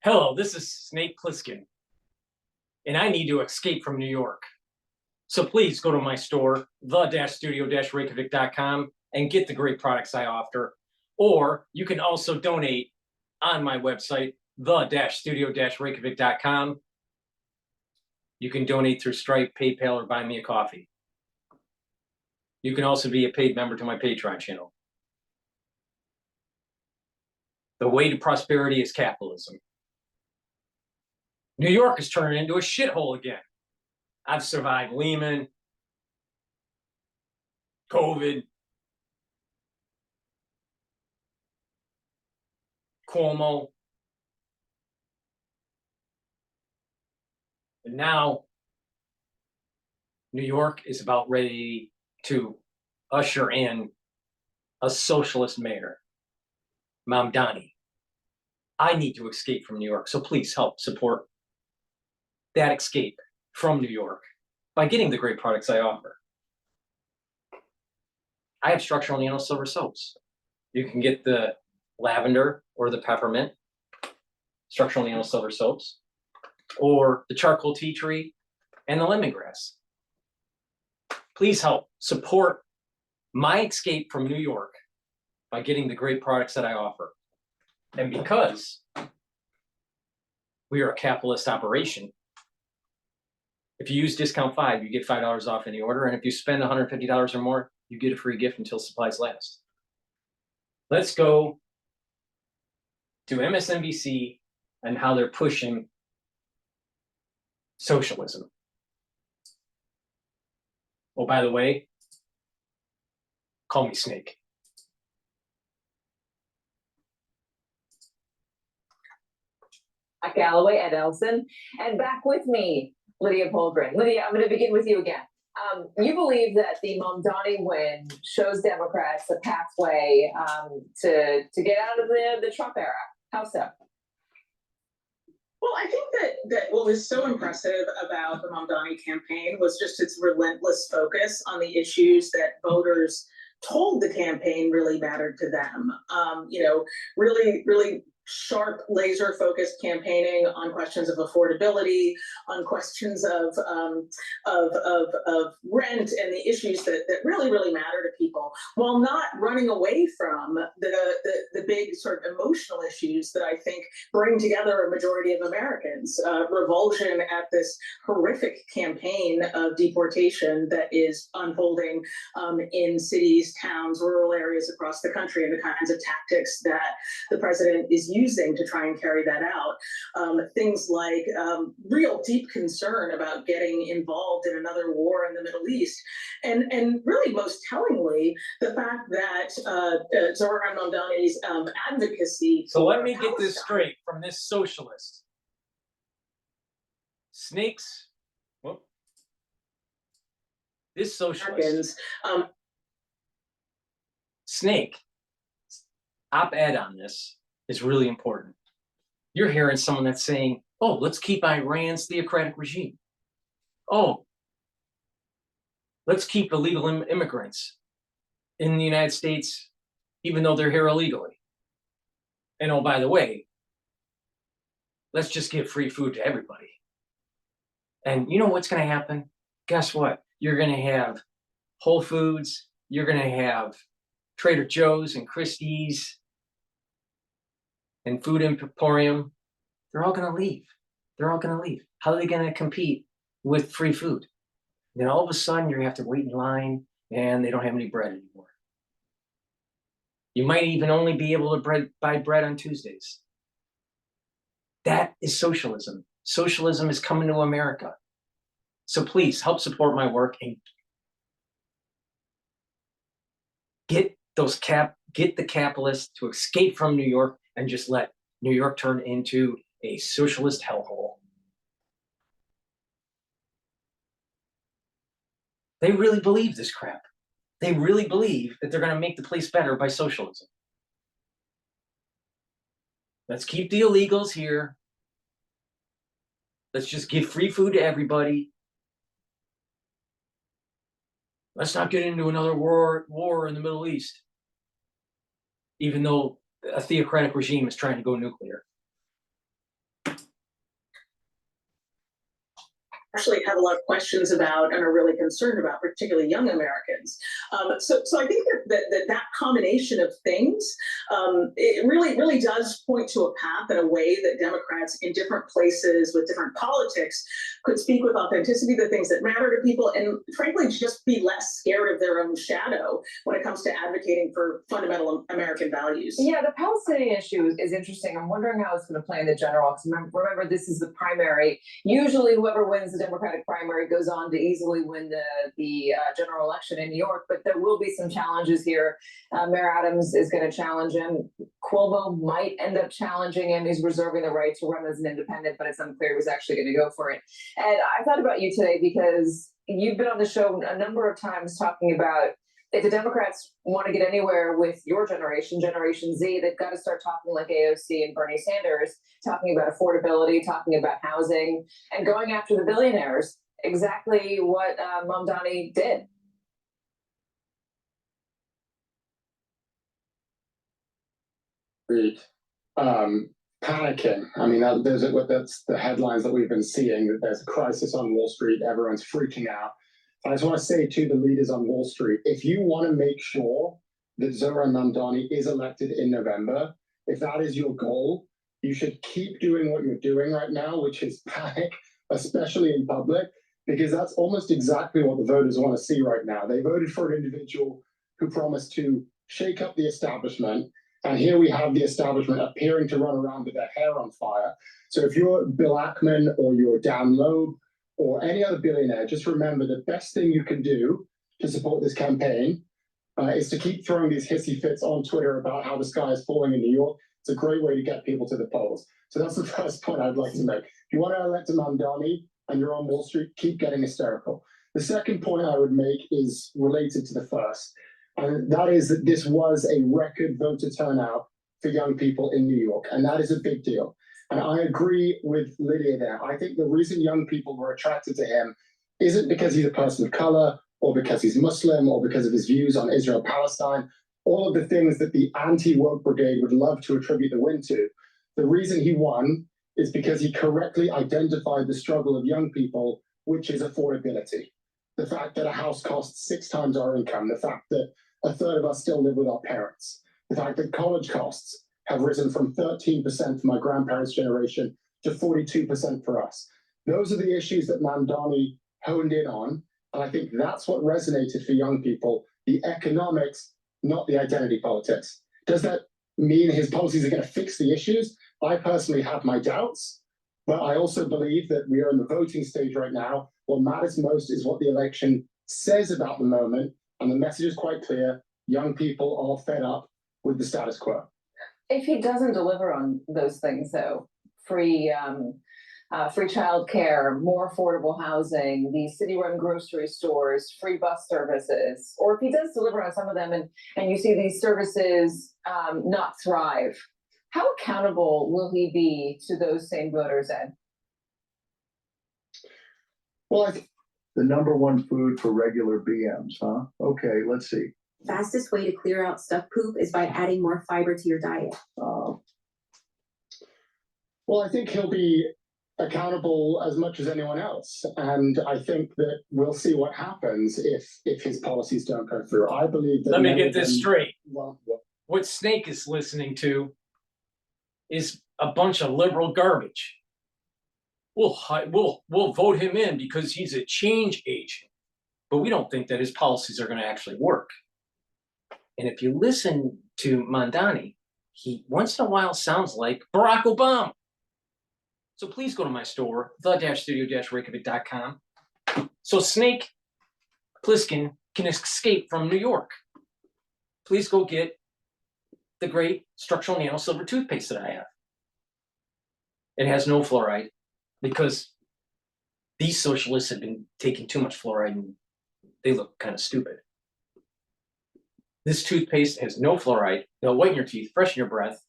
Hello, this is Snake Plissken, and I need to escape from New York. So please go to my store, the-studio-reykjavik.com, and get the great products I offer. Or you can also donate on my website, the-studio-reykjavik.com. You can donate through Stripe, PayPal, or buy me a coffee. You can also be a paid member to my Patreon channel. The way to prosperity is capitalism. New York is turning into a shithole again. I've survived Lehman, COVID, Cuomo, and now New York is about ready to usher in a socialist mayor, Mamdani. I need to escape from New York, so please help support that escape from New York by getting the great products I offer. I have structural nano silver soaps. You can get the lavender or the peppermint structural nano silver soaps, or the charcoal tea tree and the lemongrass. Please help support my escape from New York by getting the great products that I offer. And because we are a capitalist operation, if you use discount 5, you get $5 off any order. And if you spend $150 or more, you get a free gift until supplies last. Let's go to MSNBC and how they're pushing socialism. Oh, by the way, call me Snake. Galloway, Ed Elson, and back with me, Lydia Polgren. Lydia, I'm going to begin with you again. You believe that the Mamdani win shows Democrats a pathway to get out of the Trump era. How so? Well, I think that what was so impressive about the Mamdani campaign was just its relentless focus on the issues that voters told the campaign really mattered to them. Really sharp, laser-focused campaigning on questions of affordability, on questions of rent, and the issues that really matter to people, while not running away from the big sort of emotional issues that I think bring together a majority of Americans. Revulsion at this horrific campaign of deportation that is unfolding in cities, towns, rural areas across the country, and the kinds of tactics that the president is using to try and carry that out. Things like real deep concern about getting involved in another war in the Middle East. And really most tellingly, the fact that Zoran Mamdani's advocacy. So let me get this straight from this socialist. Snakes, well, this socialist, Snake, op-ed on this is really important. You're hearing someone that's saying, oh, let's keep Iran's theocratic regime. Oh, let's keep illegal immigrants in the United States, even though they're here illegally. And oh, by the way, let's just give free food to everybody. And you know what's going to happen? Guess what? You're going to have Whole Foods, you're going to have Trader Joe's and Christie's and Food Emporium. They're all going to leave. They're all going to leave. How are they going to compete with free food? Then all of a sudden, you're going to have to wait in line, and they don't have any bread anymore. You might even only be able to buy bread on Tuesdays. That is socialism. Socialism is coming to America. So please help support my work and get the capitalists to escape from New York and just let New York turn into a socialist hellhole. They really believe this crap. They really believe that they're going to make the place better by socialism. Let's keep the illegals here. Let's just give free food to everybody. Let's not get into another war in the Middle East, even though a theocratic regime is trying to go nuclear. actually have a lot of questions about and are really concerned about, particularly young Americans. So I think that combination of things, it really does point to a path and a way that Democrats in different places with different politics could speak with authenticity, the things that matter to people, and frankly, just be less scared of their own shadow when it comes to advocating for fundamental American values. Yeah, the Palestinian issue is interesting. I'm wondering how it's going to play in the general. Because remember, this is the primary. Usually, whoever wins the Democratic primary goes on to easily win the general election in New York. But there will be some challenges here. Mayor Adams is going to challenge him. Cuomo might end up challenging him. He's reserving the right to run as an independent, but it's unclear he was actually going to go for it. And I thought about you today because you've been on the show a number of times talking about if the Democrats want to get anywhere with your generation, Generation Z, they've got to start talking like AOC and Bernie Sanders, talking about affordability, talking about housing, and going after the billionaires. Exactly what Mamdani did. Panicking. I mean, that's the headlines that we've been seeing, that there's a crisis on Wall Street, everyone's freaking out. I just want to say to the leaders on Wall Street, if you want to make sure that Zohran Mamdani is elected in November, if that is your goal, you should keep doing what you're doing right now, which is panic, especially in public, because that's almost exactly what the voters want to see right now. They voted for an individual who promised to shake up the establishment, and here we have the establishment appearing to run around with their hair on fire. So if you're Bill Ackman or you're Dan Loeb or any other billionaire, just remember the best thing you can do to support this campaign is to keep throwing these hissy fits on Twitter about how the sky is falling in New York. It's a great way to get people to the polls. So that's the first point I'd like to make. If you want to elect a Mamdani and you're on Wall Street, keep getting hysterical. The second point I would make is related to the first, and that is that this was a record voter turnout for young people in New York, and that is a big deal. And I agree with Lydia there. I think the reason young people were attracted to him isn't because he's a person of color or because he's Muslim or because of his views on Israel-Palestine, all of the things that the anti-woke brigade would love to attribute the win to. The reason he won is because he correctly identified the struggle of young people, which is affordability. The fact that a house costs 6 times our income, the fact that a third of us still live with our parents, the fact that college costs have risen from 13% for my grandparents' generation to 42% for us. Those are the issues that Mamdani honed in on, and I think that's what resonated for young people, the economics, not the identity politics. Does that mean his policies are going to fix the issues? I personally have my doubts, but I also believe that we are in the voting stage right now. What matters most is what the election says about the moment, and the message is quite clear. Young people are fed up with the status quo. If he doesn't deliver on those things, though, free child care, more affordable housing, the city-run grocery stores, free bus services, or if he does deliver on some of them and you see these services not thrive, how accountable will he be to those same voters, Ed? Well, the number one food for regular BMs, huh? Okay, let's see. Fastest way to clear out stuffed poop is by adding more fiber to your diet. Well, I think he'll be accountable as much as anyone else, and I think that we'll see what happens if his policies don't go through. I believe that. Let me get this straight. Well, What Snake is listening to is a bunch of liberal garbage. We'll vote him in because he's a change agent, but we don't think that his policies are going to actually work. And if you listen to Mamdani, he once in a while sounds like Barack Obama. So please go to my store, the-studio-reykjavik.com, so Snake Plissken can escape from New York. Please go get the great structural nano silver toothpaste that I have. It has no fluoride because these socialists have been taking too much fluoride and they look kind of stupid. This toothpaste has no fluoride. They'll whiten your teeth, freshen your breath,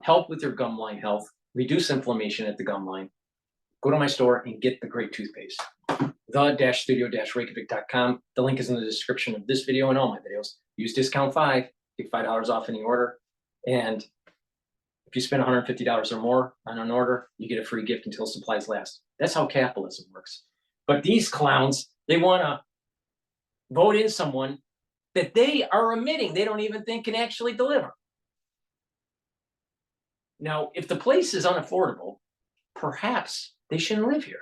help with your gum line health, reduce inflammation at the gum line. Go to my store and get the great toothpaste. The-studio-reykjavik.com. The link is in the description of this video and all my videos. Use discount 5, take $5 off any order. And if you spend $150 or more on an order, you get a free gift until supplies last. That's how capitalism works. But these clowns, they want to vote in someone that they are omitting, they don't even think can actually deliver. Now, if the place is unaffordable, perhaps they shouldn't live here.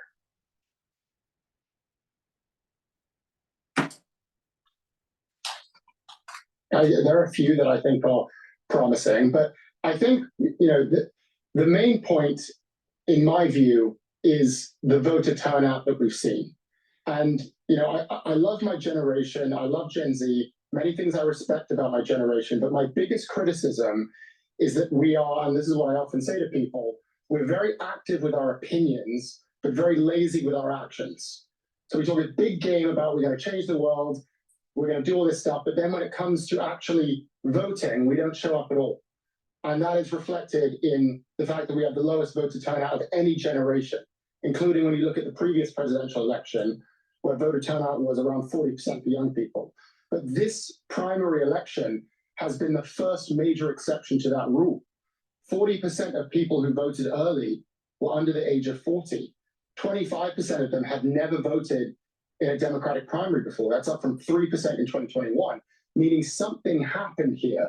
There are a few that I think are promising, but I think, the main point, in my view, is the voter turnout that we've seen. And, I love my generation, I love Gen Z, many things I respect about my generation, but my biggest criticism is that we are, and this is what I often say to people, we're very active with our opinions, but very lazy with our actions. So we talk a big game about we're going to change the world, we're going to do all this stuff, but then when it comes to actually voting, we don't show up at all. And that is reflected in the fact that we have the lowest voter turnout of any generation, including when you look at the previous presidential election, where voter turnout was around 40% for young people. But this primary election has been the first major exception to that rule. 40% of people who voted early were under the age of 40. 25% of them had never voted in a Democratic primary before. That's up from 3% in 2021, meaning something happened here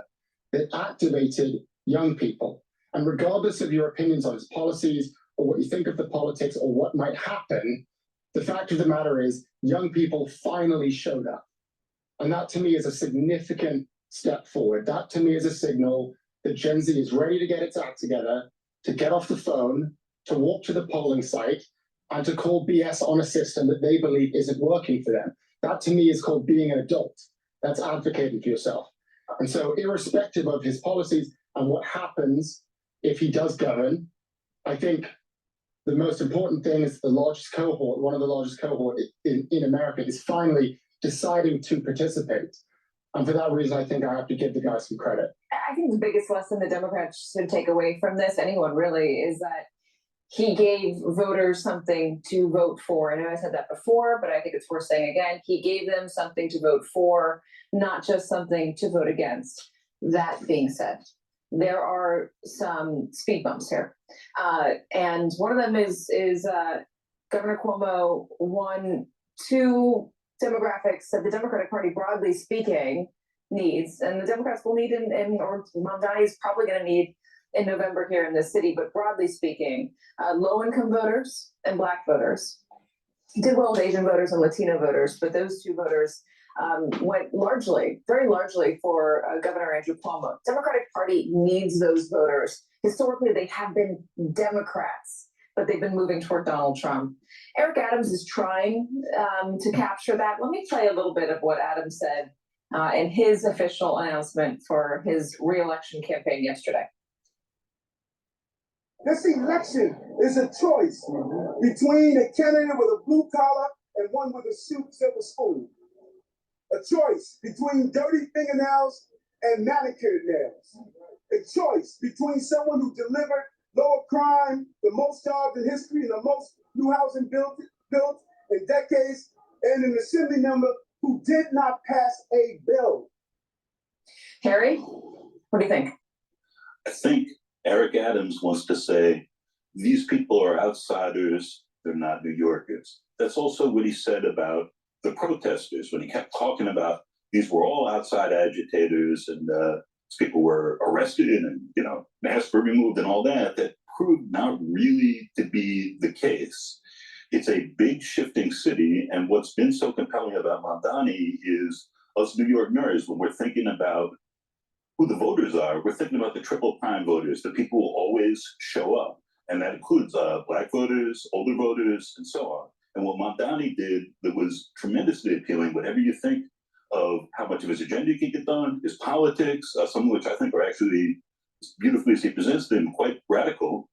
that activated young people. And regardless of your opinions on his policies or what you think of the politics or what might happen, the fact of the matter is young people finally showed up. And that to me is a significant step forward. That to me is a signal that Gen Z is ready to get its act together, to get off the phone, to walk to the polling site, and to call BS on a system that they believe isn't working for them. That to me is called being an adult. That's advocating for yourself. And so irrespective of his policies and what happens if he does govern, I think the most important thing is the largest cohort, one of the largest cohort in America, is finally deciding to participate. And for that reason, I think I have to give the guy some credit. I think the biggest lesson the Democrats should take away from this, anyone really, is that he gave voters something to vote for. I know I said that before, but I think it's worth saying again. He gave them something to vote for, not just something to vote against. That being said, there are some speed bumps here. And one of them is Governor Cuomo won two demographics that the Democratic Party, broadly speaking, needs, and the Democrats will need, or Mamdani is probably going to need in November here in this city, but broadly speaking, low-income voters and Black voters. He did well with Asian voters and Latino voters, but those two voters went very largely for Governor Andrew Cuomo. Democratic Party needs those voters. Historically, they have been Democrats, but they've been moving toward Donald Trump. Eric Adams is trying to capture that. Let me play a little bit of what Adams said in his official announcement for his re-election campaign yesterday. This election is a choice between a candidate with a blue collar and one with a silver spoon. A choice between dirty fingernails and manicured nails. A choice between someone who delivered lower crime, the most jobs in history, and the most new housing built in decades, and an assembly member who did not pass a bill. Harry, what do you think? I think Eric Adams wants to say, these people are outsiders, they're not New Yorkers. That's also what he said about the protesters when he kept talking about these were all outside agitators and people were arrested and, masks were removed and all that. That proved not really to be the case. It's a big shifting city. And what's been so compelling about Mamdani is us New York nerds, when we're thinking about who the voters are, we're thinking about the triple prime voters, the people who always show up. And that includes Black voters, older voters, and so on. And what Mamdani did that was tremendously appealing, whatever you think of how much of his agenda he can get done, his politics, some of which I think are actually beautifully as he presents them, quite radical.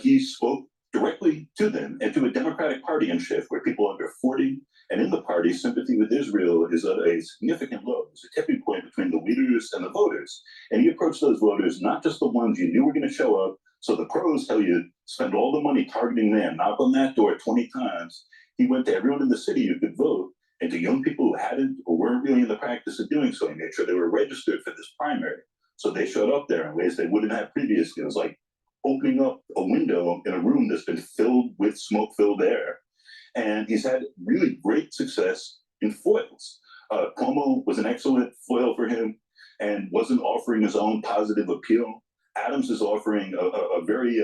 He spoke directly to them and to a Democratic Party in shift where people under 40 and in the party, sympathy with Israel is at a significant low. It's a tipping point between the leaders and the voters. And he approached those voters, not just the ones you knew were going to show up. So the pros tell you, spend all the money targeting them, knock on that door 20 times. He went to everyone in the city who could vote, and to young people who hadn't or weren't really in the practice of doing so. He made sure they were registered for this primary. So they showed up there in ways they wouldn't have previously. It was like opening up a window in a room that's been filled with smoke-filled air. And he's had really great success in foils. Cuomo was an excellent foil for him and wasn't offering his own positive appeal. Adams is offering a very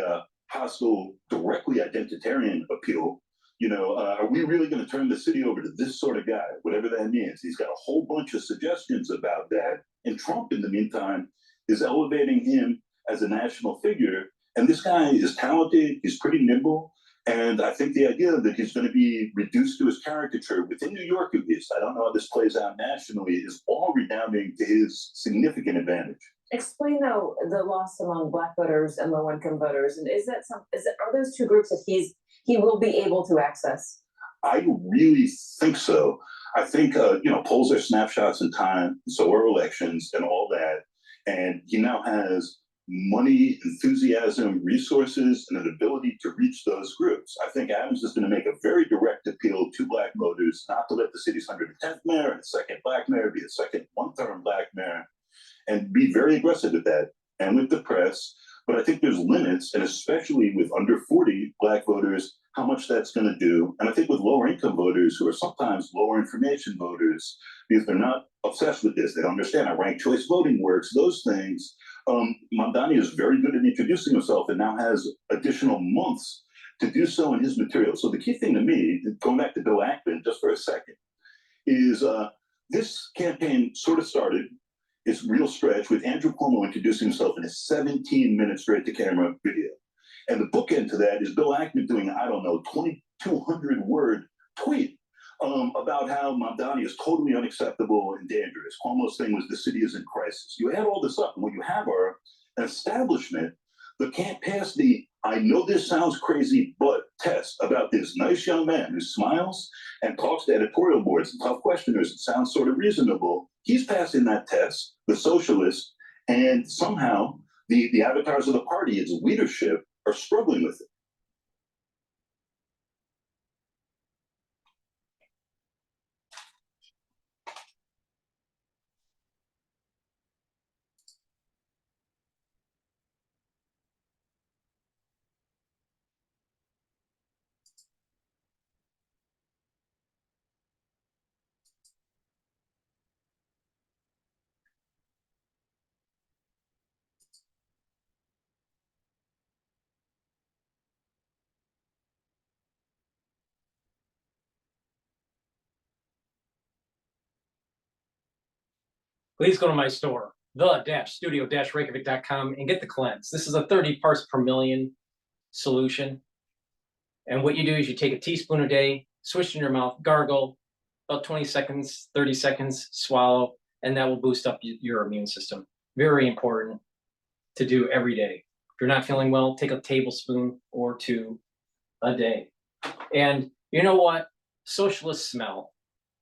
hostile, directly identitarian appeal. You know, are we really going to turn the city over to this sort of guy, whatever that means? He's got a whole bunch of suggestions about that. And Trump, in the meantime, is elevating him as a national figure. And this guy is talented, he's pretty nimble. And I think the idea that he's going to be reduced to his caricature within New York, at least, I don't know how this plays out nationally, is all redounding to his significant advantage. Explain though the loss among Black voters and low-income voters, and are those two groups that he will be able to access? I really think so. I think polls are snapshots in time, so are elections and all that. And he now has money, enthusiasm, resources, and an ability to reach those groups. I think Adams is going to make a very direct appeal to Black voters, not to let the city's 110th mayor and second Black mayor be a second one-term Black mayor, and be very aggressive at that, and with the press. But I think there's limits, and especially with under 40 Black voters, how much that's going to do. And I think with lower income voters, who are sometimes lower information voters, because they're not obsessed with this, they don't understand how ranked choice voting works, those things. Mamdani is very good at introducing himself and now has additional months to do so in his material. So the key thing to me, going back to Bill Ackman just for a second, is this campaign sort of started, it's real stretch, with Andrew Cuomo introducing himself in a 17-minute straight-to-camera video. And the bookend to that is Bill Ackman doing, I don't know, 2,200-word tweet about how Mamdani is totally unacceptable and dangerous. Cuomo's thing was the city is in crisis. You add all this up, and what you have are an establishment that can't pass the I know this sounds crazy, but test about this nice young man who smiles and talks to editorial boards and tough questioners and sounds sort of reasonable. He's passing that test, the socialist, and somehow the avatars of the party, its leadership, are struggling with it. Please go to my store, the-studio-reykjavik.com, and get the cleanse. This is a 30 parts per million solution. And what you do is you take a teaspoon a day, swish in your mouth, gargle, about 20 seconds, 30 seconds, swallow, and that will boost up your immune system. Very important to do every day. If you're not feeling well, take a tablespoon or two a day. And you know what? Socialists smell.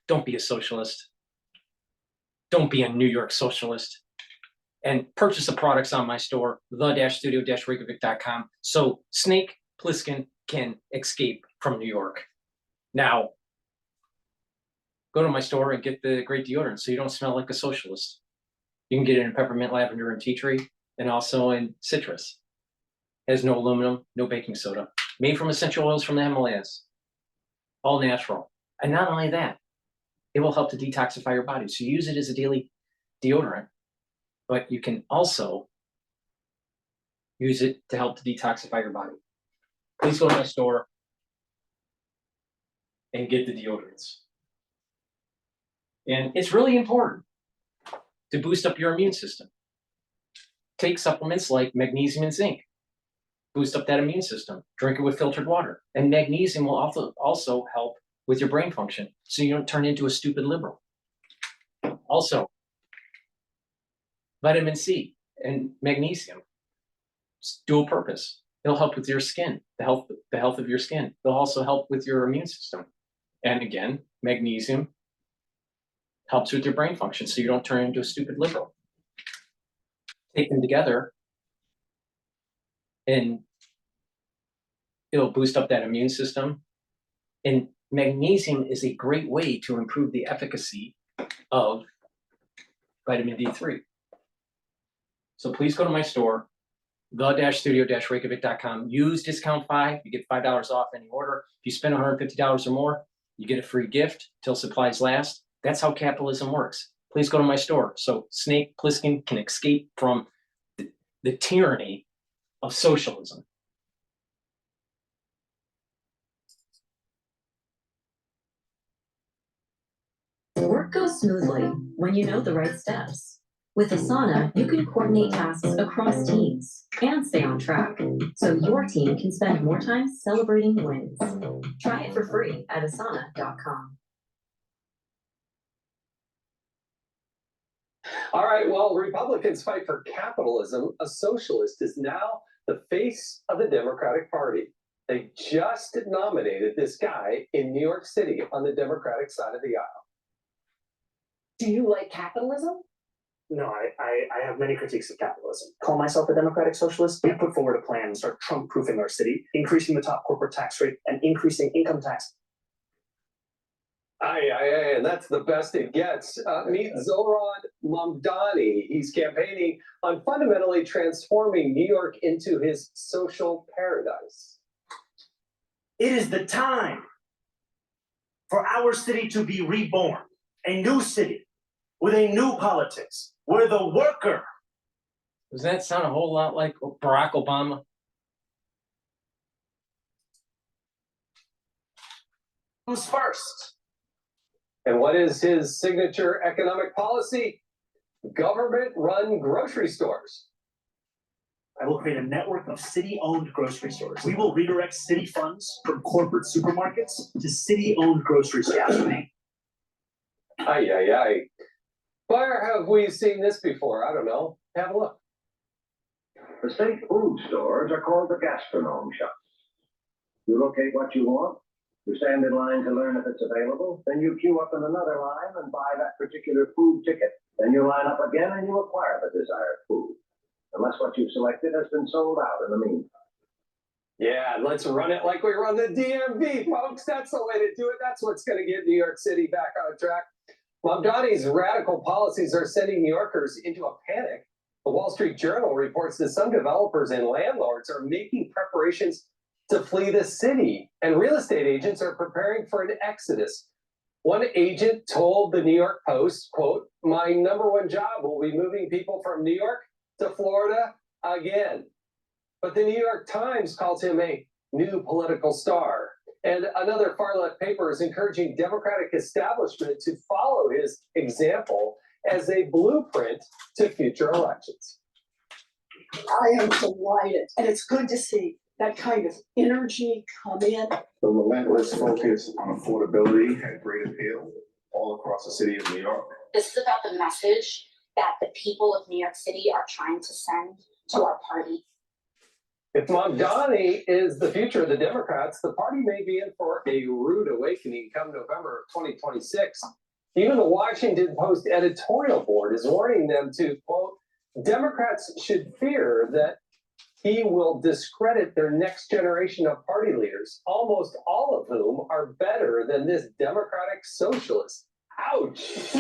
Don't be a socialist. Don't be a New York socialist. And purchase the products on my store, the-studio-reykjavik.com, so Snake Plissken can escape from New York. Now, go to my store and get the great deodorant so you don't smell like a socialist. You can get it in peppermint, lavender, and tea tree, and also in citrus. It has no aluminum, no baking soda. Made from essential oils from the Himalayas. All natural. And not only that, it will help to detoxify your body. So use it as a daily deodorant, but you can also use it to help to detoxify your body. Please go to my store and get the deodorants. And it's really important to boost up your immune system. Take supplements like magnesium and zinc. Boost up that immune system. Drink it with filtered water. And magnesium will also help with your brain function, so you don't turn into a stupid liberal. Also, vitamin C and magnesium, it's dual purpose. It'll help with your skin, the health of your skin. It'll also help with your immune system. And again, magnesium helps with your brain function, so you don't turn into a stupid liberal. Take them together, and it'll boost up that immune system. And magnesium is a great way to improve the efficacy of vitamin D3. So please go to my store, the-studio-reykjavik.com. Use discount 5. You get $5 off any order. If you spend $150 or more, you get a free gift till supplies last. That's how capitalism works. Please go to my store so Snake Plissken can escape from the tyranny of socialism. Work goes smoothly when you know the right steps. With Asana, you can coordinate tasks across teams and stay on track, so your team can spend more time celebrating wins. Try it for free at asana.com. All right, well, Republicans fight for capitalism. A socialist is now the face of the Democratic Party. They just nominated this guy in New York City on the Democratic side of the aisle. Do you like capitalism? No, I have many critiques of capitalism. Call myself a democratic socialist. We put forward a plan to start Trump-proofing our city, increasing the top corporate tax rate and increasing income tax. Aye, and that's the best it gets. Meet Zoran Mamdani. He's campaigning on fundamentally transforming New York into his social paradise. It is the time for our city to be reborn. A new city with a new politics, where the worker. Does that sound a whole lot like Barack Obama? Comes first. And what is his signature economic policy? Government-run grocery stores. I will create a network of city-owned grocery stores. We will redirect city funds from corporate supermarkets to city-owned grocery stores. Aye. Where have we seen this before? I don't know. Have a look. The state food stores are called the gastronome shops. You locate what you want, you stand in line to learn if it's available, then you queue up in another line and buy that particular food ticket. Then you line up again and you acquire the desired food, unless what you've selected has been sold out in the meantime. Yeah, let's run it like we run the DMV, folks. That's the way to do it. That's what's going to get New York City back on track. Mamdani's radical policies are sending New Yorkers into a panic. The Wall Street Journal reports that some developers and landlords are making preparations to flee the city, and real estate agents are preparing for an exodus. One agent told the New York Post, quote, "My number one job will be moving people from New York to Florida again." But the New York Times calls him a new political star. And another far-left paper is encouraging Democratic establishment to follow his example as a blueprint to future elections. I am delighted, and it's good to see that kind of energy come in. The relentless focus on affordability had great appeal all across the city of New York. This is about the message that the people of New York City are trying to send to our party. If Mamdani is the future of the Democrats, the party may be in for a rude awakening come November of 2026. Even the Washington Post editorial board is warning them to, quote, Democrats should fear that he will discredit their next generation of party leaders, almost all of whom are better than this Democratic socialist. Ouch.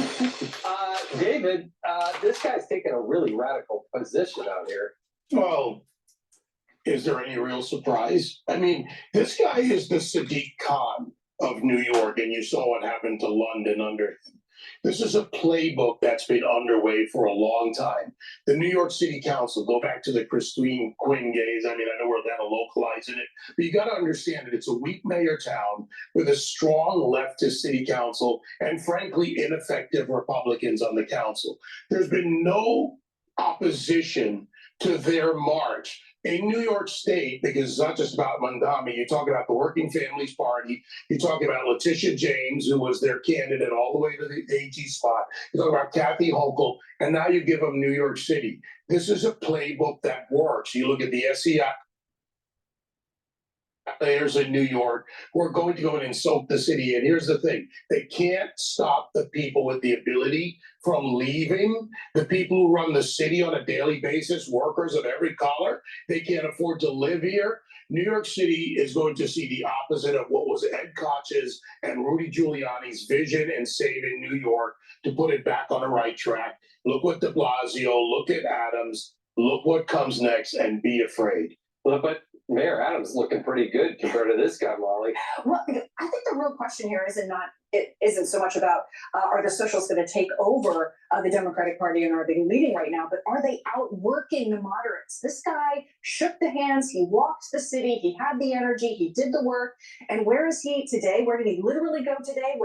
David, this guy's taking a really radical position out here. Well, is there any real surprise? I mean, this guy is the Sadiq Khan of New York, and you saw what happened to London under him. This is a playbook that's been underway for a long time. The New York City Council, go back to the Christine Quinn days. I mean, I know we're kind of localizing it, but you got to understand that it's a weak mayor town with a strong leftist city council and, frankly, ineffective Republicans on the council. There's been no opposition to their march in New York State, because it's not just about Mamdani. You talk about the Working Families Party. You talk about Letitia James, who was their candidate all the way to the AG spot. You talk about Kathy Hochul, and now you give them New York City. This is a playbook that works. You look at the SEI players in New York who are going to go in and soak the city. And here's the thing, they can't stop the people with the ability from leaving. The people who run the city on a daily basis, workers of every color, they can't afford to live here. New York City is going to see the opposite of what was Ed Koch's and Rudy Giuliani's vision and saving New York to put it back on the right track. Look what de Blasio, look at Adams. look what comes next and be afraid. Well, but Mayor Adams looking pretty good compared to this guy, Molly. Well, I think the real question here isn't so much about are the socialists going to take over the Democratic Party and are they leading right now, but are they outworking the moderates? This guy shook the hands, he walked the city, he had the energy, he did the work, and where is he today? Where did he literally go today?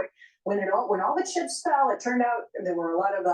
When all the chips fell, it turned out there were a lot of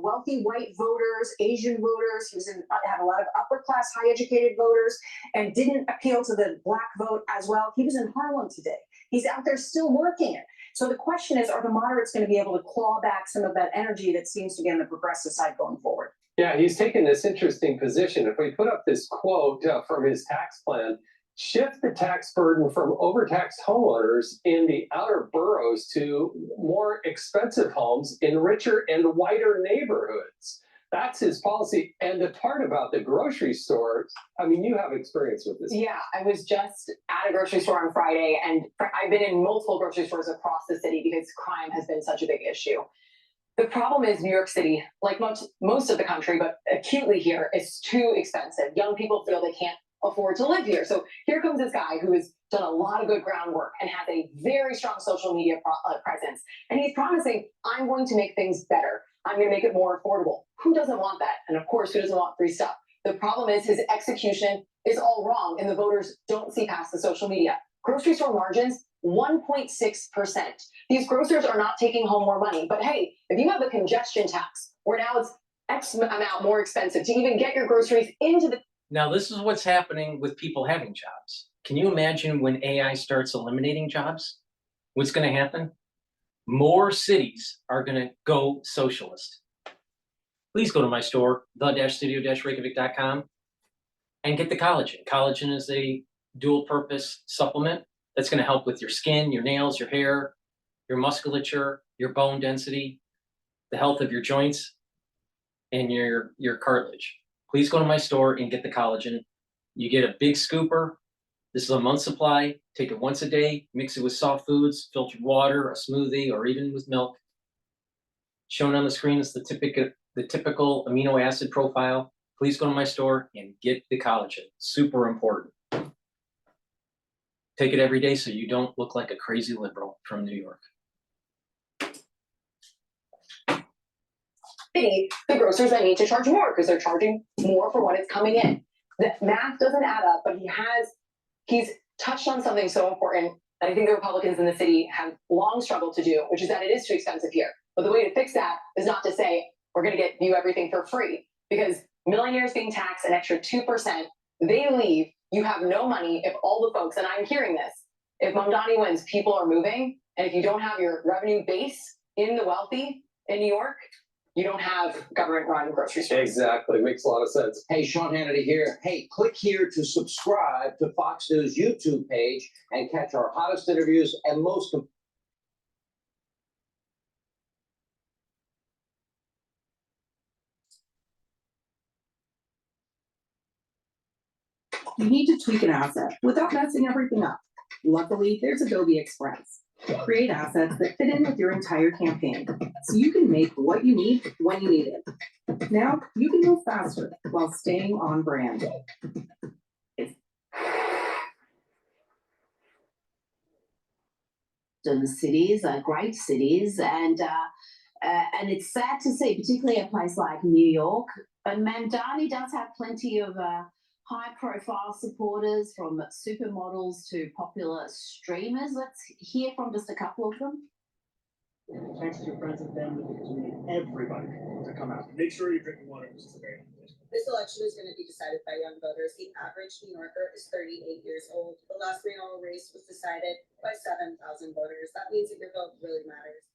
wealthy white voters, Asian voters. He had a lot of upper class, high educated voters, and didn't appeal to the black vote as well. He was in Harlem today. He's out there still working it. So the question is, are the moderates going to be able to claw back some of that energy that seems to be on the progressive side going forward? Yeah, he's taken this interesting position. If we put up this quote from his tax plan, shift the tax burden from overtaxed homeowners in the outer boroughs to more expensive homes in richer and whiter neighborhoods. That's his policy. And the part about the grocery stores, I mean, you have experience with this. Yeah, I was just at a grocery store on Friday, and I've been in multiple grocery stores across the city because crime has been such a big issue. The problem is New York City, like most of the country, but acutely here, is too expensive. Young people feel they can't afford to live here. So here comes this guy who has done a lot of good groundwork and has a very strong social media presence. And he's promising, I'm going to make things better. I'm going to make it more affordable. Who doesn't want that? And of course, who doesn't want free stuff? The problem is his execution is all wrong and the voters don't see past the social media. Grocery store margins, 1.6%. These grocers are not taking home more money. But hey, if you have a congestion tax where now it's X amount more expensive to even get your groceries into the... Now, this is what's happening with people having jobs. Can you imagine when AI starts eliminating jobs? What's going to happen? More cities are going to go socialist. Please go to my store, the-studio-reykjavik.com, and get the collagen. Collagen is a dual-purpose supplement that's going to help with your skin, your nails, your hair, your musculature, your bone density, the health of your joints, and your cartilage. Please go to my store and get the collagen. You get a big scooper. This is a month's supply. Take it once a day, mix it with soft foods, filtered water, a smoothie, or even with milk. Shown on the screen is the typical amino acid profile. Please go to my store and get the collagen. Super important. Take it every day so you don't look like a crazy liberal from New York. The grocers that need to charge more because they're charging more for what is coming in. The math doesn't add up, but he's touched on something so important that I think the Republicans in the city have long struggled to do, which is that it is too expensive here. But the way to fix that is not to say we're going to get you everything for free, because millionaires being taxed an extra 2%, they leave. You have no money if all the folks, and I'm hearing this, if Mamdani wins, people are moving, and if you don't have your revenue base in the wealthy in New York, you don't have government-run grocery stores. Exactly, makes a lot of sense. Hey, Sean Hannity here. Hey, click here to subscribe to Fox News YouTube page and catch our hottest interviews and most You need to tweak an asset without messing everything up. Luckily, there's Adobe Express. Create assets that fit in with your entire campaign, so you can make what you need when you need it. Now, you can move faster while staying on brand. The cities are great cities, and it's sad to see, particularly a place like New York. But Mamdani does have plenty of high-profile supporters, from supermodels to popular streamers. Let's hear from just a couple of them. Text your friends and family because we need everybody to come out. Make sure you're drinking water, which is very important. This election is going to be decided by young voters. The average New Yorker is 38 years old. The last renewal race was decided by 7,000 voters. That means that your vote really matters.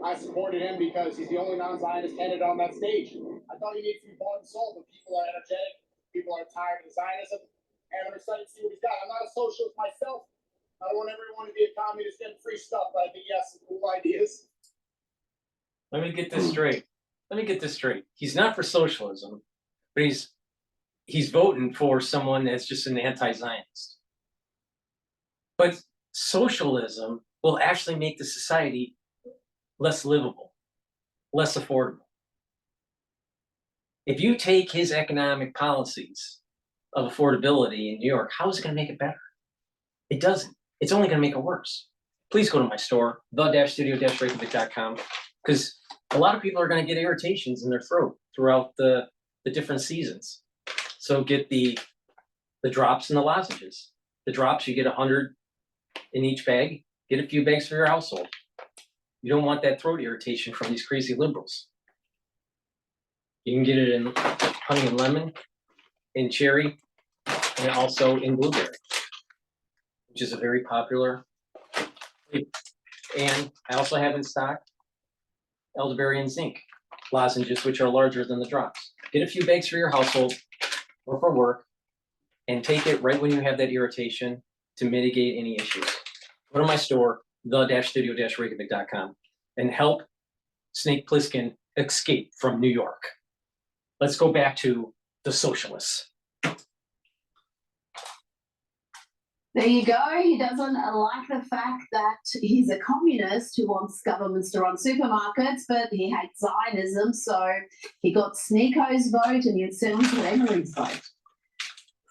I supported him because he's the only non-Zionist candidate on that stage. I thought he needed to be bought and sold, but people are energetic. People are tired of Zionism, and I'm excited to see what he's got. I'm not a socialist myself. I don't want everyone to be a communist getting free stuff, but I think he has some cool ideas. Let me get this straight. He's not for socialism, but he's voting for someone that's just an anti-Zionist. But socialism will actually make the society less livable, less affordable. If you take his economic policies of affordability in New York, how is it going to make it better? It doesn't. It's only going to make it worse. Please go to my store, the-studio-reykjavik.com, because a lot of people are going to get irritations in their throat throughout the different seasons. So get the drops and the lozenges. The drops, you get 100 in each bag. Get a few bags for your household. You don't want that throat irritation from these crazy liberals. You can get it in honey and lemon, in cherry, and also in blueberry, which is a very popular flavor. And I also have in stock elderberry and zinc lozenges, which are larger than the drops. Get a few bags for your household or for work, and take it right when you have that irritation to mitigate any issues. Go to my store, the-studio-reykjavik.com, and help Snake Plissken escape from New York. Let's go back to the socialists. There you go. He doesn't like the fact that he's a communist who wants governments to run supermarkets, but he hates Zionism, so he got Sneako's vote and he certainly got Emily's vote.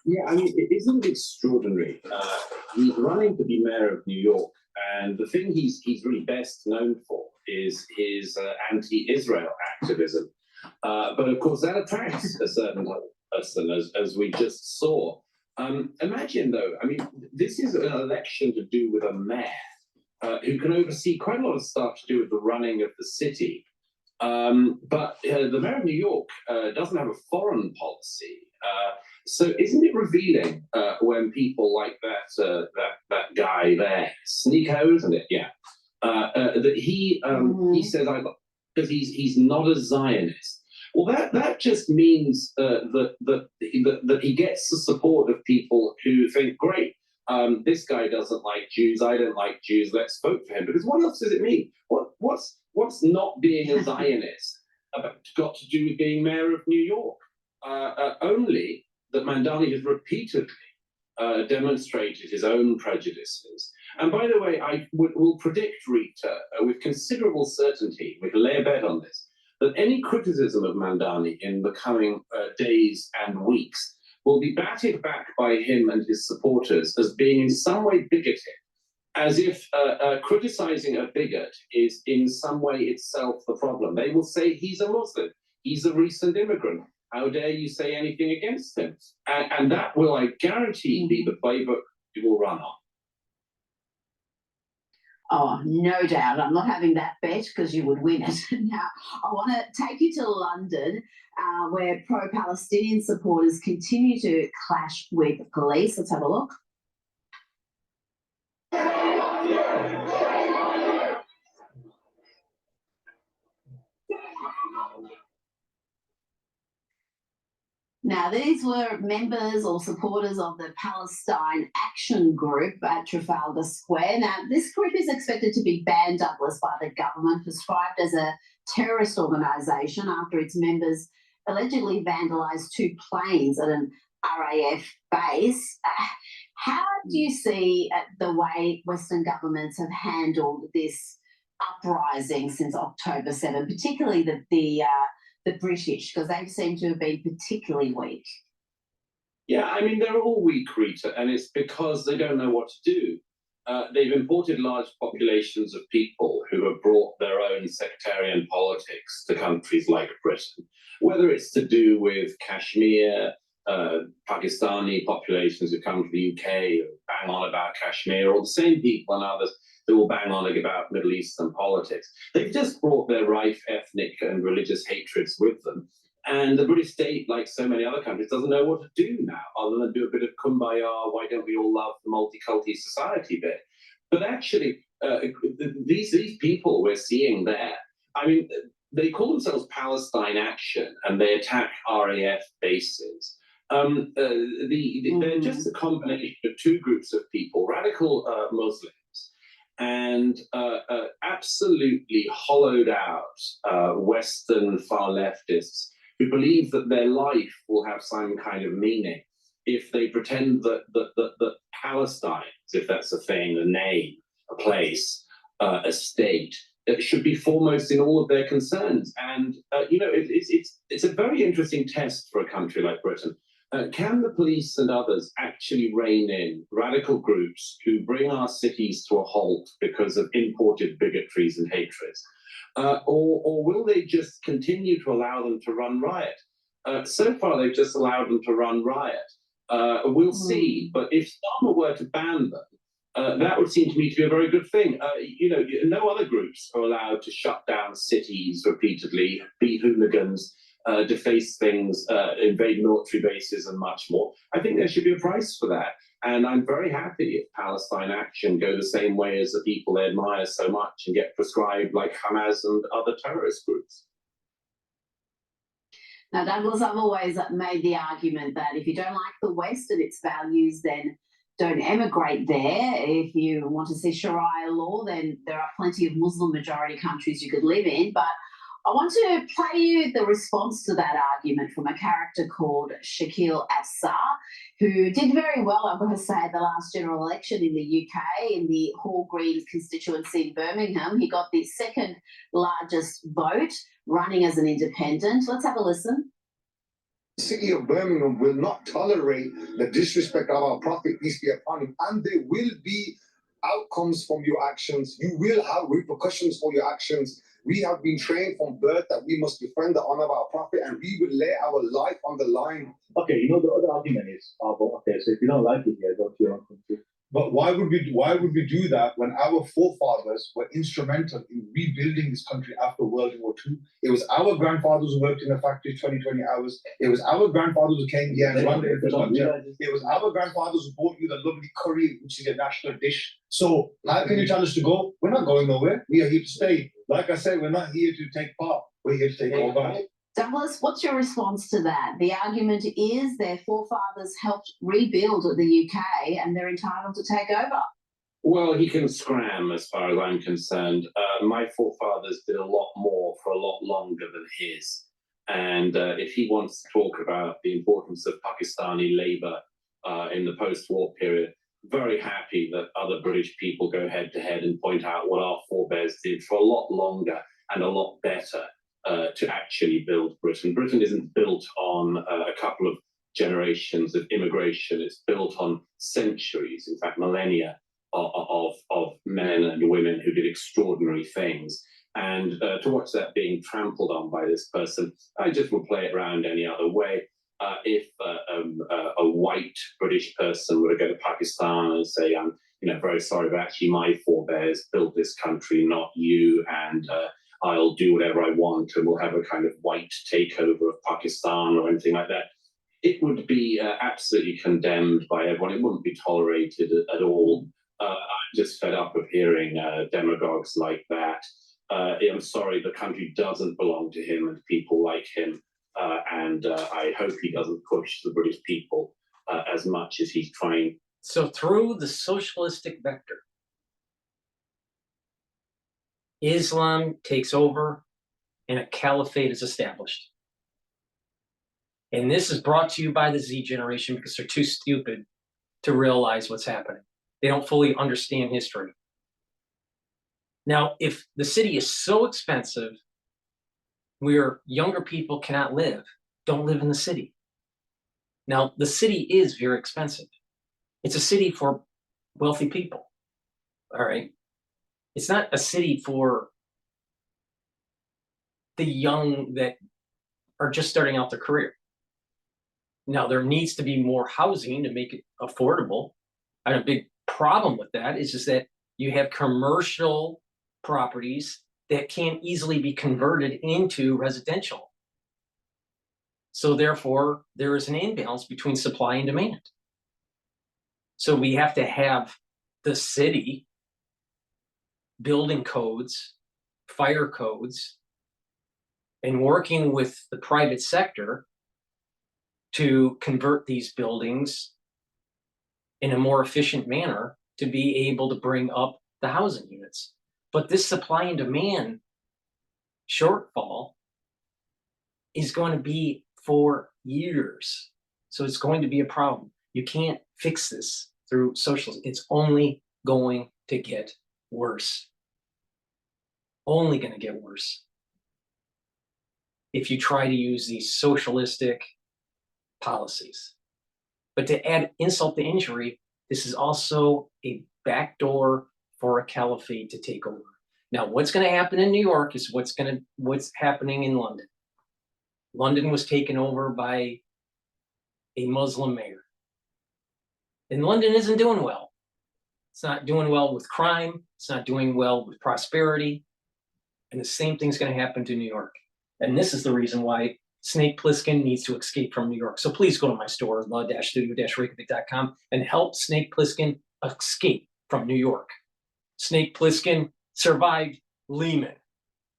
Yeah, I mean, isn't it extraordinary? He's running to be mayor of New York, and the thing he's really best known for is his anti-Israel activism. But of course, that attracts a certain person, as we just saw. Imagine, though, I mean, this is an election to do with a mayor who can oversee quite a lot of stuff to do with the running of the city. But the mayor of New York doesn't have a foreign policy. So isn't it revealing when people like that guy there, Sneeko, isn't it? Yeah, that he says because he's not a Zionist. Well, that just means that he gets the support of people who think, great, this guy doesn't like Jews, I don't like Jews, let's vote for him. Because what else does it mean? What's not being a Zionist got to do with being mayor of New York? Only that Mamdani has repeatedly demonstrated his own prejudices. And by the way, I will predict, Rita, with considerable certainty, we can lay a bet on this, that any criticism of Mamdani in the coming days and weeks will be batted back by him and his supporters as being in some way bigoted, as if criticizing a bigot is in some way itself the problem. They will say he's a Muslim, he's a recent immigrant. How dare you say anything against him? And that will, I guarantee, be the playbook you will run on. Oh, no doubt. I'm not having that bet because you would win it. Now, I want to take you to London, where pro-Palestinian supporters continue to clash with police. Let's have a look. Now, these were members or supporters of the Palestine Action Group at Trafalgar Square. Now, this group is expected to be banned, Douglas, by the government, prescribed as a terrorist organisation after its members allegedly vandalised 2 planes at an RAF base. How do you see the way Western governments have handled this uprising since October 7, particularly the British, because they seem to have been particularly weak? Yeah, I mean, they're all weak, Rita, and it's because they don't know what to do. They've imported large populations of people who have brought their own sectarian politics to countries like Britain, whether it's to do with Kashmir, Pakistani populations who come to the UK who bang on about Kashmir, or the same people and others who will bang on about Middle Eastern politics. They've just brought their rife ethnic and religious hatreds with them. And the British state, like so many other countries, doesn't know what to do now, other than do a bit of kumbaya, why don't we all love the multicultural society bit. But actually, these people we're seeing there, I mean, they call themselves Palestine Action, and they attack RAF bases. They're just a combination of 2 groups of people, radical Muslims, and absolutely hollowed out Western far leftists who believe that their life will have some kind of meaning if they pretend that Palestine, if that's a thing, a name, a place, a state, should be foremost in all of their concerns. And it's a very interesting test for a country like Britain. Can the police and others actually rein in radical groups who bring our cities to a halt because of imported bigotries and hatreds? Or will they just continue to allow them to run riot? So far, they've just allowed them to run riot. We'll see. But if Starmer were to ban them, that would seem to me to be a very good thing. No other groups are allowed to shut down cities repeatedly, be hooligans, deface things, invade military bases, and much more. I think there should be a price for that. And I'm very happy if Palestine Action go the same way as the people they admire so much and get prescribed like Hamas and other terrorist groups. Now, Douglas, I've always made the argument that if you don't like the West and its values, then don't emigrate there. If you want to see Sharia law, then there are plenty of Muslim majority countries you could live in. But I want to play you the response to that argument from a character called Shakil Assar, who did very well, I've got to say, at the last general election in the UK, in the Hall Green constituency in Birmingham. He got the second largest vote, running as an independent. Let's have a listen. The city of Birmingham will not tolerate the disrespect of our Prophet, peace be upon him, and there will be outcomes from your actions. You will have repercussions for your actions. We have been trained from birth that we must defend the honor of our Prophet, and we will lay our life on the line. Okay, the other argument is, okay, so if you don't like it, yeah, go to your own country. But why would we do that when our forefathers were instrumental in rebuilding this country after World War II? It was our grandfathers who worked in the factory 20 hours. It was our grandfathers who came here and run the infrastructure. It was our grandfathers who bought you the lovely curry, which is a national dish. So how can you tell us to go? We're not going nowhere. We are here to stay. Like I said, we're not here to take part. We're here to take over. Douglas, what's your response to that? The argument is their forefathers helped rebuild the UK and they're entitled to take over. Well, he can scram as far as I'm concerned. My forefathers did a lot more for a lot longer than his. And if he wants to talk about the importance of Pakistani labour in the post-war period, very happy that other British people go head to head and point out what our forebears did for a lot longer and a lot better to actually build Britain. Britain isn't built on a couple of generations of immigration. It's built on centuries, in fact, millennia of men and women who did extraordinary things. And to watch that being trampled on by this person, I just would play it around any other way. If a white British person were to go to Pakistan and say, I'm very sorry, but actually my forebears built this country, not you, and I'll do whatever I want, and we'll have a kind of white takeover of Pakistan or anything like that, it would be absolutely condemned by everyone. It wouldn't be tolerated at all. I'm just fed up of hearing demagogues like that. I'm sorry, the country doesn't belong to him and people like him. And I hope he doesn't push the British people as much as he's trying. So through the socialistic vector, Islam takes over and a caliphate is established. And this is brought to you by the Z generation because they're too stupid to realize what's happening. They don't fully understand history. Now, if the city is so expensive where younger people cannot live, don't live in the city. Now, the city is very expensive. It's a city for wealthy people, all right? It's not a city for the young that are just starting out their career. Now, there needs to be more housing to make it affordable. I have a big problem with that. It's just that you have commercial properties that can't easily be converted into residential. So therefore, there is an imbalance between supply and demand. So we have to have the city building codes, fire codes, and working with the private sector to convert these buildings in a more efficient manner to be able to bring up the housing units. But this supply and demand shortfall is going to be for years. So it's going to be a problem. You can't fix this through socialism. It's only going to get worse. only going to get worse if you try to use these socialistic policies. But to add insult to injury, this is also a backdoor for a caliphate to take over. Now, what's going to happen in New York is what's happening in London. London was taken over by a Muslim mayor. And London isn't doing well. It's not doing well with crime. It's not doing well with prosperity. And the same thing's going to happen to New York. And this is the reason why Snake Plissken needs to escape from New York. So please go to my store, the-studio-reykjavik.com, and help Snake Plissken escape from New York. Snake Plissken survived Lehman.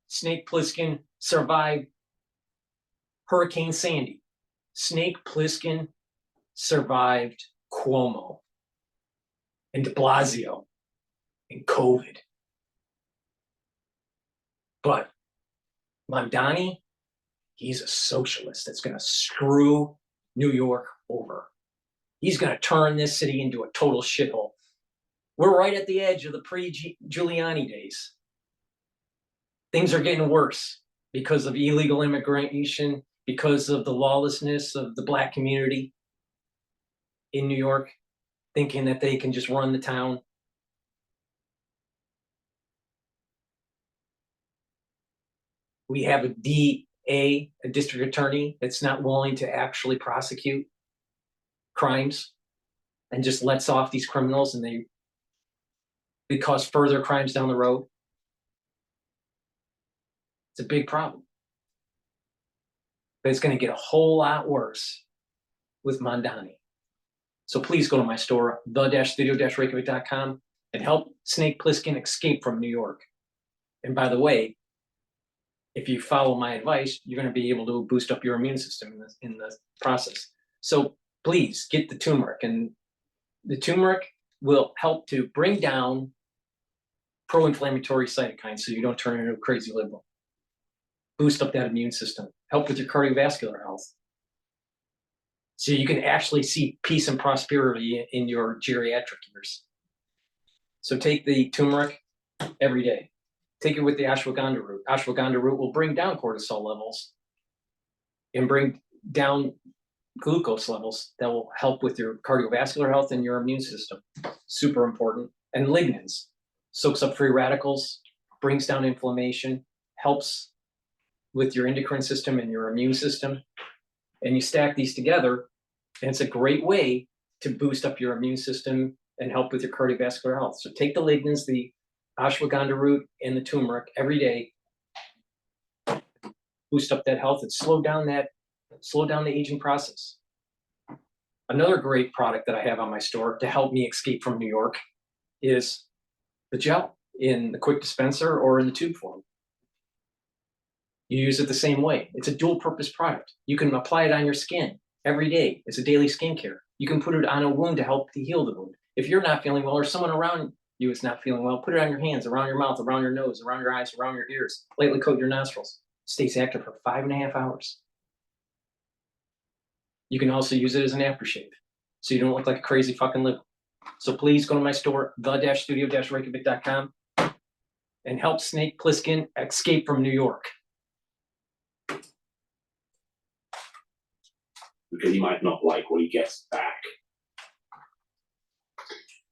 Snake Plissken survived Hurricane Sandy. Snake Plissken survived Cuomo and de Blasio and COVID. But Mamdani, he's a socialist that's going to screw New York over. He's going to turn this city into a total shithole. We're right at the edge of the pre-Giuliani days. Things are getting worse because of illegal immigration, because of the lawlessness of the Black community in New York, thinking that they can just run the town. We have a DA, a district attorney, that's not willing to actually prosecute crimes and just lets off these criminals, and they cause further crimes down the road. It's a big problem. But it's going to get a whole lot worse with Mamdani. So please go to my store, the-studio-reykjavik.com, and help Snake Plissken escape from New York. And by the way, if you follow my advice, you're going to be able to boost up your immune system in the process. So please get the turmeric, and the turmeric will help to bring down pro-inflammatory cytokines so you don't turn into a crazy liberal. Boost up that immune system, help with your cardiovascular health. So you can actually see peace and prosperity in your geriatric years. So take the turmeric every day. Take it with the ashwagandha root. Ashwagandha root will bring down cortisol levels and bring down glucose levels that will help with your cardiovascular health and your immune system. Super important. And lignans, soaks up free radicals, brings down inflammation, helps with your endocrine system and your immune system. And you stack these together, and it's a great way to boost up your immune system and help with your cardiovascular health. So take the lignans, the ashwagandha root, and the turmeric every day. Boost up that health and slow down the aging process. Another great product that I have on my store to help me escape from New York is the gel in the quick dispenser or in the tube form. You use it the same way. It's a dual purpose product. You can apply it on your skin every day. It's a daily skincare. You can put it on a wound to help to heal the wound. If you're not feeling well or someone around you is not feeling well, put it on your hands, around your mouth, around your nose, around your eyes, around your ears. Lightly coat your nostrils. Stays active for 5.5 hours. You can also use it as an aftershave, so you don't look like a crazy fucking liberal. So please go to my store, the-studio-reykjavik.com, and help Snake Plissken escape from New York. Because he might not like what he gets back.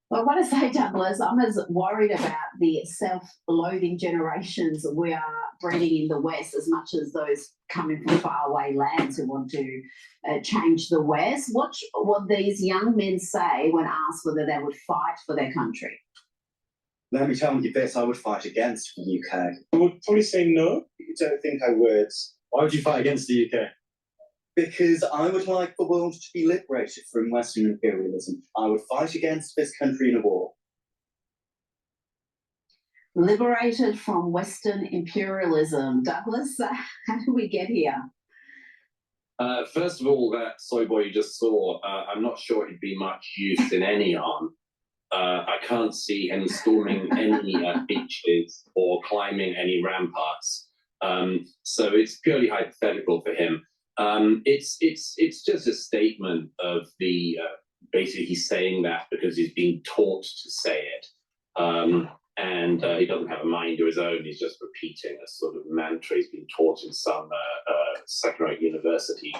Well, I want to say, Douglas, I'm as worried about the self-loathing generations we are breeding in the West as much as those coming from faraway lands who want to change the West. What these young men say when asked whether they would fight for their country. Let me tell you this, I would fight against the UK. I would probably say no. You don't think I would. Why would you fight against the UK? Because I would like the world to be liberated from Western imperialism. I would fight against this country in a war. Liberated from Western imperialism. Douglas, how did we get here? First of all, that soy boy you just saw, I'm not sure he'd be much use in any arm. I can't see him storming any beaches or climbing any ramparts. So it's purely hypothetical for him. It's just a statement of the basically he's saying that because he's being taught to say it. and he doesn't have a mind of his own. He's just repeating a sort of mantra he's been taught in some second-rate university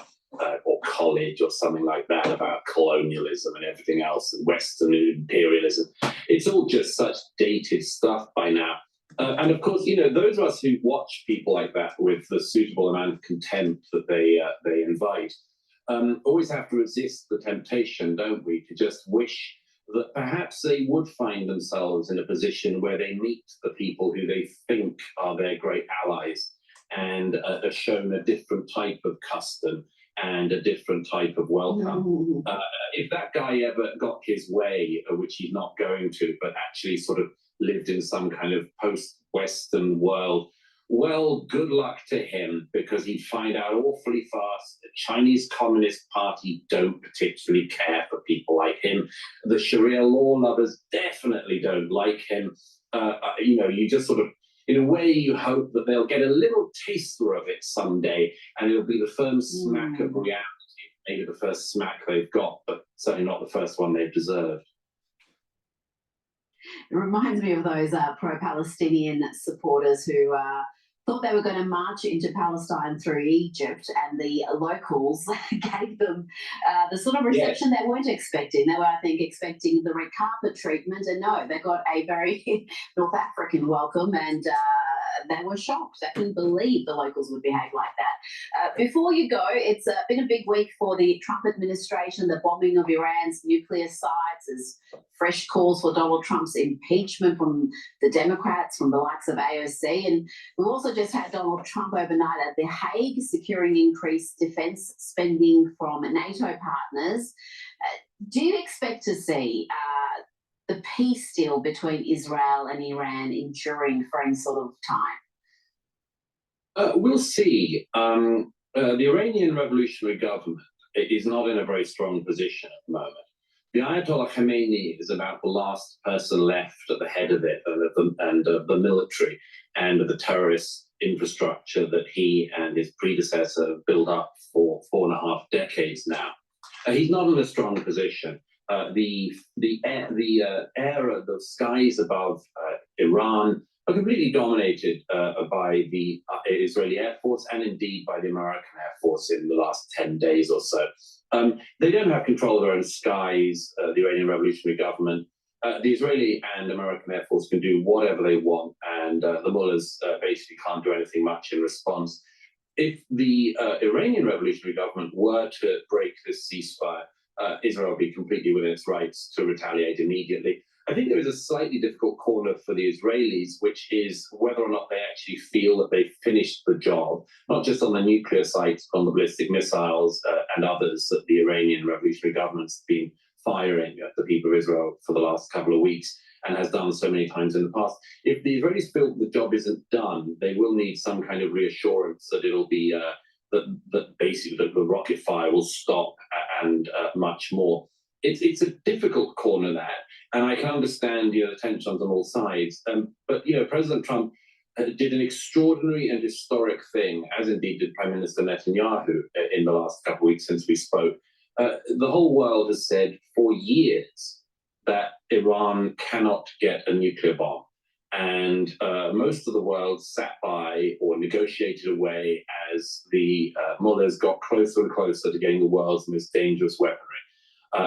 or college or something like that about colonialism and everything else and Western imperialism. It's all just such dated stuff by now. And of course, you know, those of us who watch people like that with the suitable amount of contempt that they invite, always have to resist the temptation, don't we, to just wish that perhaps they would find themselves in a position where they meet the people who they think are their great allies and are shown a different type of custom and a different type of welcome. If that guy ever got his way, which he's not going to, but actually sort of lived in some kind of post-Western world, well, good luck to him, because he'd find out awfully fast the Chinese Communist Party don't particularly care for people like him. The Sharia law lovers definitely don't like him. You know, you just sort of, in a way, you hope that they'll get a little taster of it someday, and it'll be the first smack of reality. Maybe the first smack they've got, but certainly not the first one they've deserved. It reminds me of those pro-Palestinian supporters who thought they were going to march into Palestine through Egypt, and the locals gave them the sort of reception they weren't expecting. They were, I think, expecting the red carpet treatment, and no, they got a very North African welcome, and they were shocked. They couldn't believe the locals would behave like that. Before you go, it's been a big week for the Trump administration, the bombing of Iran's nuclear sites, as fresh calls for Donald Trump's impeachment from the Democrats, from the likes of AOC. And we've also just had Donald Trump overnight at The Hague securing increased defence spending from NATO partners. Do you expect to see the peace deal between Israel and Iran enduring for any sort of time? We'll see. The Iranian revolutionary government is not in a very strong position at the moment. The Ayatollah Khamenei is about the last person left at the head of it, and the military and the terrorist infrastructure that he and his predecessor have built up for 4.5 decades now. He's not in a strong position. The skies above Iran are completely dominated by the Israeli Air Force, and indeed by the American Air Force in the last 10 days or so. They don't have control of their own skies, the Iranian revolutionary government. The Israeli and American Air Force can do whatever they want, and the mullahs basically can't do anything much in response. If the Iranian revolutionary government were to break this ceasefire, Israel would be completely within its rights to retaliate immediately. I think there is a slightly difficult corner for the Israelis, which is whether or not they actually feel that they've finished the job, not just on the nuclear sites, but on the ballistic missiles and others that the Iranian revolutionary government's been firing at the people of Israel for the last couple of weeks and has done so many times in the past. If the Israelis feel that the job isn't done, they will need some kind of reassurance that it'll be that basically the rocket fire will stop and much more. It's a difficult corner, that, and I can understand the tensions on all sides. But President Trump did an extraordinary and historic thing, as indeed did Prime Minister Netanyahu in the last couple of weeks since we spoke. The whole world has said for years that Iran cannot get a nuclear bomb. And most of the world sat by or negotiated away as the mullahs got closer and closer to getting the world's most dangerous weaponry.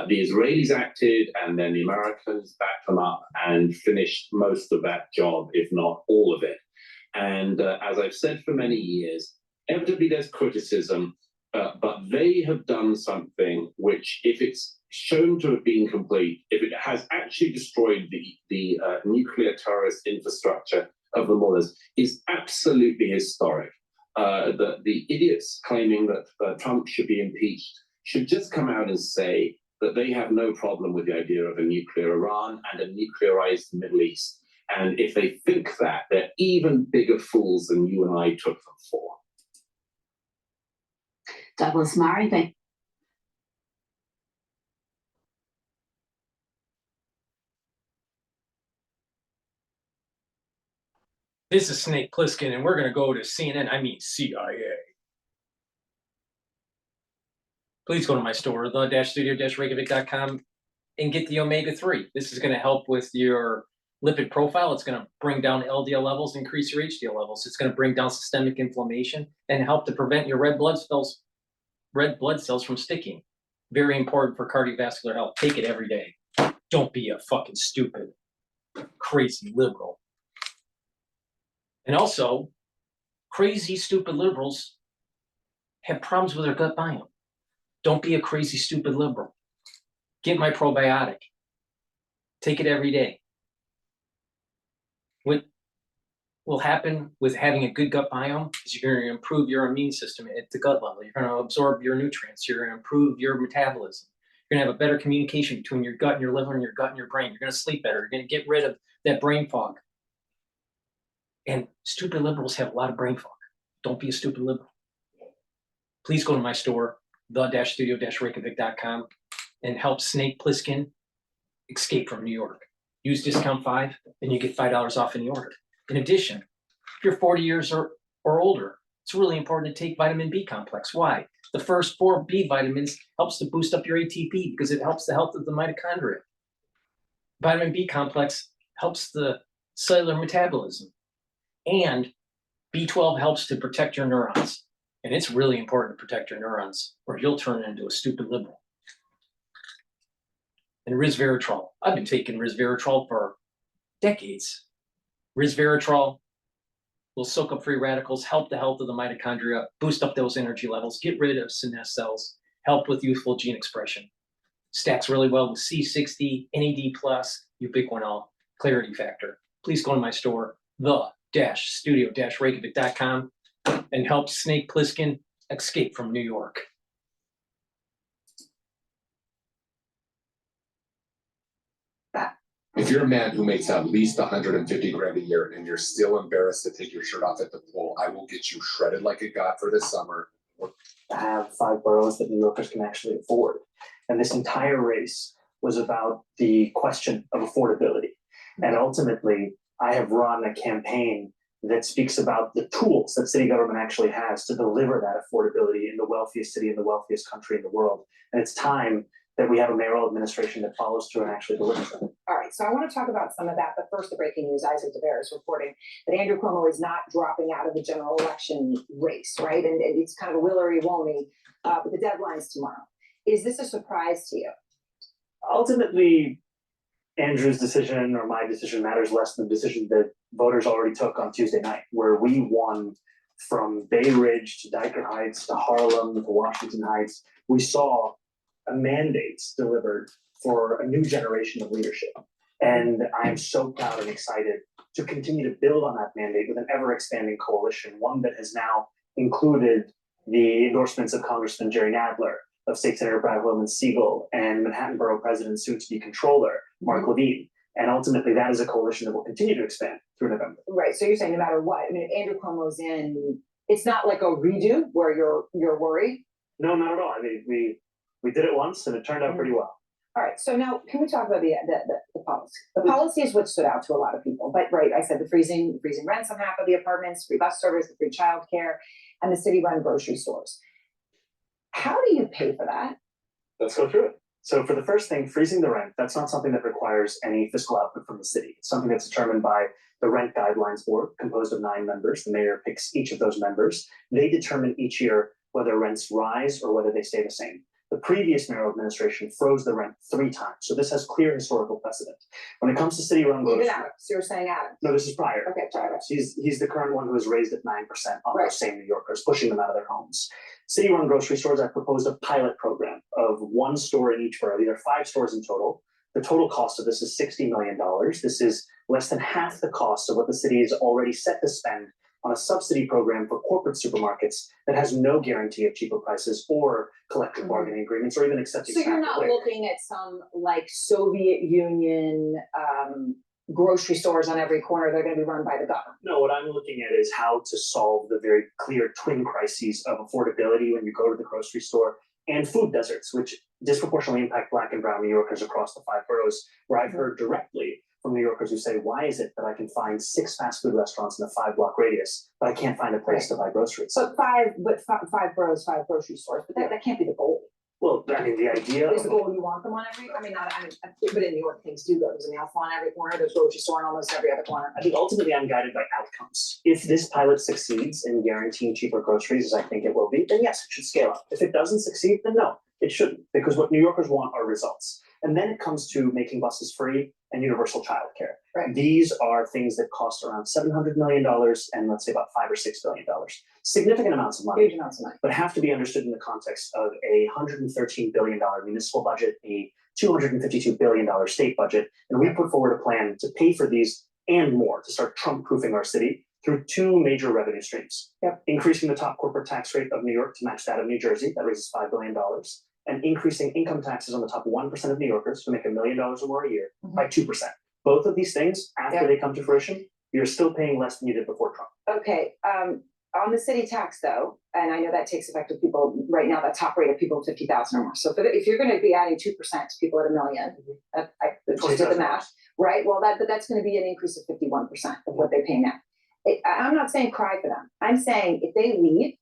The Israelis acted, and then the Americans backed them up and finished most of that job, if not all of it. And as I've said for many years, inevitably there's criticism, but they have done something which, if it's shown to have been complete, if it has actually destroyed the nuclear terrorist infrastructure of the mullahs, is absolutely historic. The idiots claiming that Trump should be impeached should just come out and say that they have no problem with the idea of a nuclear Iran and a nuclearized Middle East. And if they think that, they're even bigger fools than you and I took them for. Douglas Murray, thank you. This is Snake Plissken, and we're going to go to CNN, I mean CIA. Please go to my store, the-studio-reykjavik.com, and get the omega-3. This is going to help with your lipid profile. It's going to bring down LDL levels, increase your HDL levels. It's going to bring down systemic inflammation and help to prevent your red blood cells from sticking. Very important for cardiovascular health. Take it every day. Don't be a fucking stupid, crazy liberal. And also, crazy, stupid liberals have problems with their gut biome. Don't be a crazy, stupid liberal. Get my probiotic. Take it every day. What will happen with having a good gut biome is you're going to improve your immune system at the gut level. You're going to absorb your nutrients. You're going to improve your metabolism. You're going to have a better communication between your gut and your liver and your gut and your brain. You're going to sleep better. You're going to get rid of that brain fog. And stupid liberals have a lot of brain fog. Don't be a stupid liberal. Please go to my store, the-studio-reykjavik.com, and help Snake Plissken escape from New York. Use discount 5 and you get $5 off any order. In addition, if you're 40 years or older, it's really important to take vitamin B complex. Why? The first 4 B vitamins helps to boost up your ATP because it helps the health of the mitochondria. Vitamin B complex helps the cellular metabolism. And B12 helps to protect your neurons. And it's really important to protect your neurons or you'll turn into a stupid liberal. And resveratrol. I've been taking resveratrol for decades. Resveratrol will soak up free radicals, help the health of the mitochondria, boost up those energy levels, get rid of senescent cells, help with youthful gene expression. Stacks really well with C60, NAD+, ubiquinol, clarity factor. Please go to my store, the-studio-reykjavik.com, and help Snake Plissken escape from New York. If you're a man who makes at least 150 grand a year and you're still embarrassed to take your shirt off at the pool, I will get you shredded like a god for this summer. To have 5 boroughs that New Yorkers can actually afford. And this entire race was about the question of affordability. And ultimately, I have run a campaign that speaks about the tools that city government actually has to deliver that affordability in the wealthiest city in the wealthiest country in the world. And it's time that we have a mayoral administration that follows through and actually delivers them. All right, so I want to talk about some of that, but first the breaking news. Isaac DeVere is reporting that Andrew Cuomo is not dropping out of the general election race, right? And it's kind of a will-or-he-won't-he, but the deadline's tomorrow. Is this a surprise to you? Ultimately, Andrew's decision or my decision matters less than the decision that voters already took on Tuesday night, where we won from Bay Ridge to Dyker Heights to Harlem to Washington Heights. We saw mandates delivered for a new generation of leadership. And I am so proud and excited to continue to build on that mandate with an ever-expanding coalition, one that has now included the endorsements of Congressman Jerry Nadler, of State Senator Brad Williams-Siegel, and Manhattan Borough President, soon-to-be Controller, Mark Levine. And ultimately, that is a coalition that will continue to expand through November. Right, so you're saying no matter what, I mean, if Andrew Cuomo's in, it's not like a redo where you're worried? No, not at all. I mean, we did it once and it turned out pretty well. All right, so now can we talk about the policy? The policy is what stood out to a lot of people, but right, I said the freezing rents on half of the apartments, free bus service, the free childcare, and the city-run grocery stores. How do you pay for that? Let's go through it. So for the first thing, freezing the rent, that's not something that requires any fiscal output from the city. It's something that's determined by the Rent Guidelines Board, composed of 9 members. The mayor picks each of those members. They determine each year whether rents rise or whether they stay the same. The previous mayoral administration froze the rent 3 times. So this has clear historical precedent. When it comes to city-run grocery. Even Adams, so you're saying Adams. No, this is prior. Okay, sorry. He's the current one who has raised it 9% on those same New Yorkers, pushing them out of their homes. City-run grocery stores, I've proposed a pilot program of 1 store in each borough. These are 5 stores in total. The total cost of this is $60 million. This is less than half the cost of what the city is already set to spend on a subsidy program for corporate supermarkets that has no guarantee of cheaper prices or collective bargaining agreements or even accepting. So you're not looking at some like Soviet Union grocery stores on every corner. They're going to be run by the government. No, what I'm looking at is how to solve the very clear twin crises of affordability when you go to the grocery store and food deserts, which disproportionately impact Black and brown New Yorkers across the 5 boroughs, where I've heard directly from New Yorkers who say, why is it that I can find 6 fast food restaurants in a 5-block radius, but I can't find a place to buy groceries? So 5 boroughs, 5 grocery stores, but that can't be the goal. Well, I mean, the idea Is the of goal you want them on every, I mean, not, I mean, but in New York, things do those. I mean, Alpha on every corner, there's grocery store on almost every other corner. I think ultimately I'm guided by outcomes. If this pilot succeeds in guaranteeing cheaper groceries, as I think it will be, then yes, it should scale up. If it doesn't succeed, then no, it shouldn't, because what New Yorkers want are results. And then it comes to making buses free and universal childcare. Right. These are things that cost around $700 million and let's say about $5 or $6 billion. Significant amounts of money. Huge amounts of money. But have to be understood in the context of a $113 billion municipal budget, a $252 billion state budget, and we put forward a plan to pay for these and more to start Trump-proofing our city through two major revenue streams. Yep. Increasing the top corporate tax rate of New York to match that of New Jersey, that raises $5 billion, and increasing income taxes on the top 1% of New Yorkers who make $1 million or more a year by 2%. Both of these things, after they come to fruition, you're still paying less than you did before Trump. Okay, on the city tax though, and I know that takes effect with people, right now, the top rate of people 50,000 or more. So if you're gonna be adding 2% to people at $1 million, I just did the math, right? Well, but that's gonna be an increase of 51% of what they pay now. I'm not saying cry for them. I'm saying if they leave,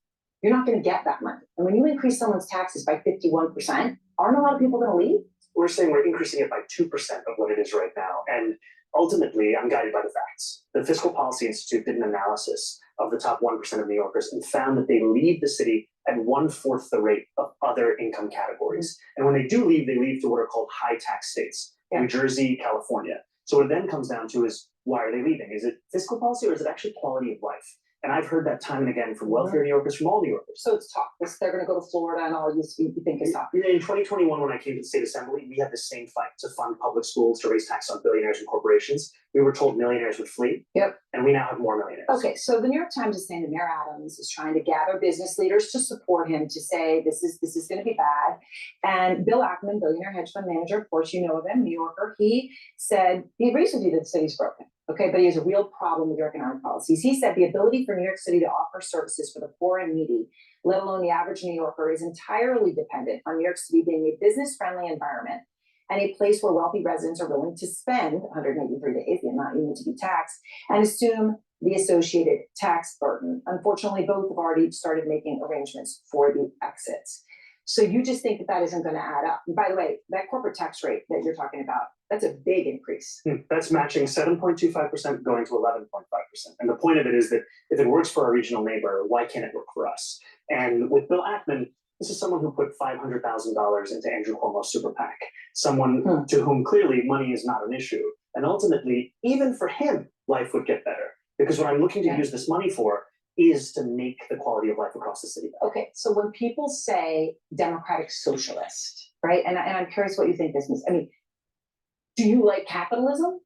you're not gonna get that money. And when you increase someone's taxes by 51%, aren't a lot of people gonna leave? We're saying we're increasing it by 2% of what it is right now. And ultimately, I'm guided by the facts. The Fiscal Policy Institute did an analysis of the top 1% of New Yorkers and found that they leave the city at 1/4 the rate of other income categories. And when they do leave, they leave to what are called high tax states, New Jersey, California. So what it then comes down to is, why are they leaving? Is it fiscal policy or is it actually quality of life? And I've heard that time and again from wealthier New Yorkers, from all New Yorkers. So it's tough. They're gonna go to Florida and all you think is tough. In 2021, when I came to the state assembly, we had the same fight to fund public schools, to raise taxes on billionaires and corporations. We were told millionaires would flee. Yep. And we now have more millionaires. Okay, so the New York Times is saying that Mayor Adams is trying to gather business leaders to support him to say this is going to be bad. And Bill Ackman, billionaire hedge fund manager, of course you know of him, New Yorker, he said he agrees with you that the city's broken. Okay, but he has a real problem with your economic policies. He said the ability for New York City to offer services for the poor and needy, let alone the average New Yorker, is entirely dependent on New York City being a business-friendly environment and a place where wealthy residents are willing to spend 183 days, the amount you need to be taxed, and assume the associated tax burden. Unfortunately, both have already started making arrangements for the exits. So you just think that isn't going to add up. And by the way, that corporate tax rate that you're talking about, that's a big increase. That's matching 7.25% going to 11.5%. And the point of it is that if it works for our regional neighbor, why can't it work for us? And with Bill Ackman, this is someone who put $500,000 into Andrew Cuomo's super PAC, someone to whom clearly money is not an issue. And ultimately, even for him, life would get better. Because what I'm looking to use this money for is to make the quality of life across the city better. Okay, so when people say democratic socialist, right? And I'm curious what you think this means. I mean, do you like capitalism?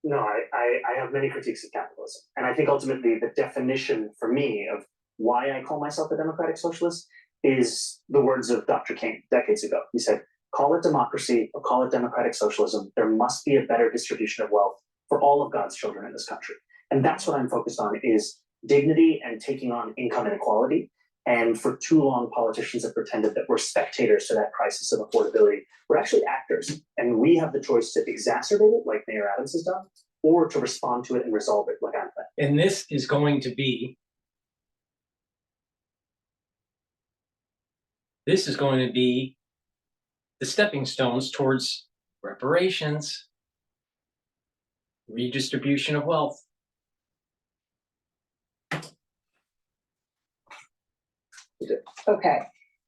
No, I have many critiques of capitalism. And I think ultimately the definition for me of why I call myself a democratic socialist is the words of Dr. King decades ago. He said, call it democracy or call it democratic socialism. There must be a better distribution of wealth for all of God's children in this country. And that's what I'm focused on, is dignity and taking on income inequality. And for too long, politicians have pretended that we're spectators to that crisis of affordability. We're actually actors, and we have the choice to exacerbate it, like Mayor Adams has done, or to respond to it and resolve it, like I'm saying. And this is going to be the stepping stones towards reparations, redistribution of wealth. Okay,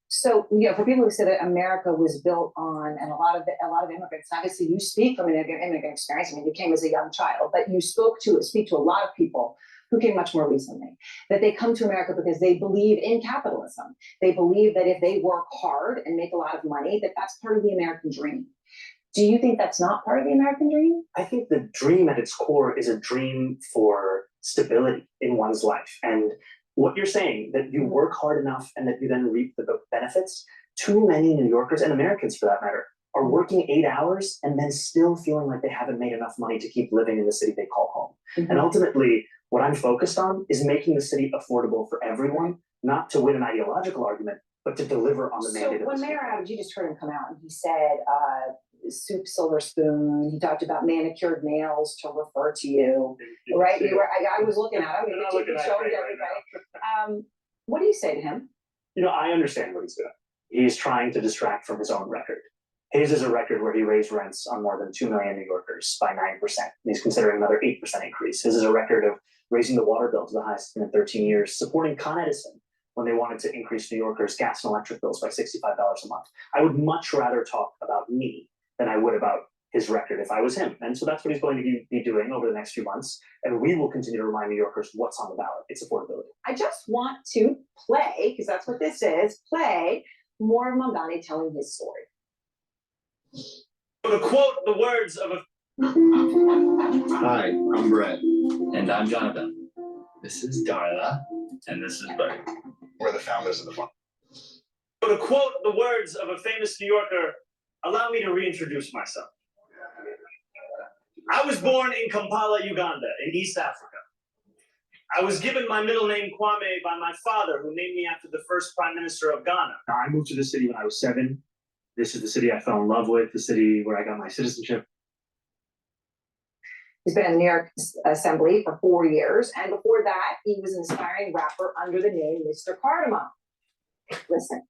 so for people who say that America was built on, and a lot of immigrants, obviously you speak from an immigrant experience. I mean, you came as a young child, but you speak to a lot of people who came much more recently, that they come to America because they believe in capitalism. They believe that if they work hard and make a lot of money, that's part of the American dream. Do you think that's not part of the American dream? I think the dream at its core is a dream for stability in one's life. And what you're saying, that you work hard enough and that you then reap the benefits, too many New Yorkers and Americans for that matter are working 8 hours and then still feeling like they haven't made enough money to keep living in the city they call home. And ultimately, what I'm focused on is making the city affordable for everyone, not to win an ideological argument, but to deliver on the mandate of So when the Mayor Adams, you just heard him come out and he said, soup, silver spoon. He talked about manicured nails to refer to you, right? I was looking at him. He showed everybody. What do you say to him? I understand what he's doing. He's trying to distract from his own record. His is a record where he raised rents on more than 2 million New Yorkers by 9%. He's considering another 8% increase. His is a record of raising the water bill to the highest in 13 years, supporting Con Edison when they wanted to increase New Yorkers' gas and electric bills by $65 a month. I would much rather talk about me than I would about his record if I was him. And so that's what he's going to be doing over the next few months. And we will continue to remind New Yorkers what's on the ballot. It's affordability. I just want to play, because that's what this is, play more of Mamdani telling his story. To quote the words of a... Hi, I'm Brett. And I'm Jonathan. This is Darla. And this is Bert. We're the founders of the fund. To quote the words of a famous New Yorker, allow me to reintroduce myself. I was born in Kampala, Uganda, in East Africa. I was given my middle name Kwame by my father, who named me after the first prime minister of Ghana. I moved to the city when I was 7. This is the city I fell in love with, the city where I got my citizenship. He's been in the New York Assembly for 4 years, and before that, he was an aspiring rapper under the name Mr. Cardamom. Listen.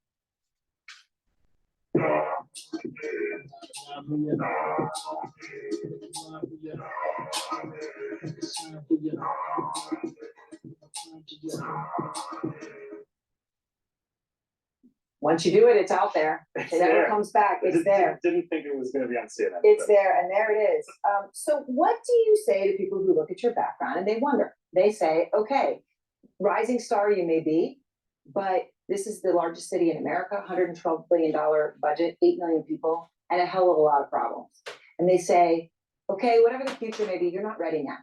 Once you do it, it's out there. It never comes back. It's there. Didn't think it was going to be on CNN. It's there, and there it is. So what do you say to people who look at your background and they wonder? They say, okay, rising star you may be, but this is the largest city in America, $112 billion budget, 8 million people, and a hell of a lot of problems. And they say, okay, whatever the future may be, you're not ready now.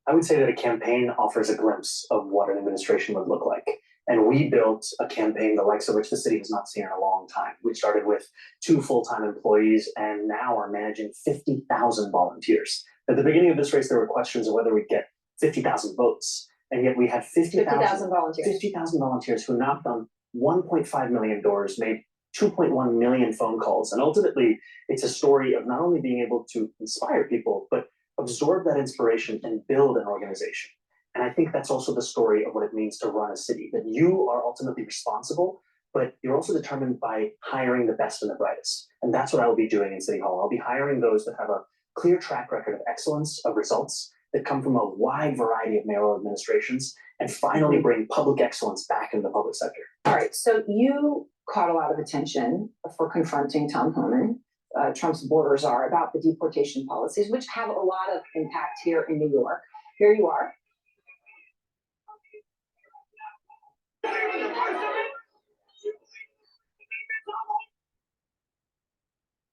I would say that a campaign offers a glimpse of what an administration would look like. And we built a campaign the likes of which the city has not seen in a long time. We started with 2 full-time employees and now are managing 50,000 volunteers. At the beginning of this race, there were questions of whether we'd get 50,000 votes. And yet we had 50,000 volunteers. 50,000 volunteers who knocked on 1.5 million doors, made 2.1 million phone calls. And ultimately, it's a story of not only being able to inspire people, but absorb that inspiration and build an organization. And I think that's also the story of what it means to run a city, that you are ultimately responsible, but you're also determined by hiring the best and the brightest. And that's what I will be doing in City Hall. I'll be hiring those that have a clear track record of excellence, of results, that come from a wide variety of mayoral administrations, and finally bring public excellence back into the public sector. All right, so you caught a lot of attention for confronting Tom Homan, Trump's border czar, about the deportation policies, which have a lot of impact here in New York. Here you are.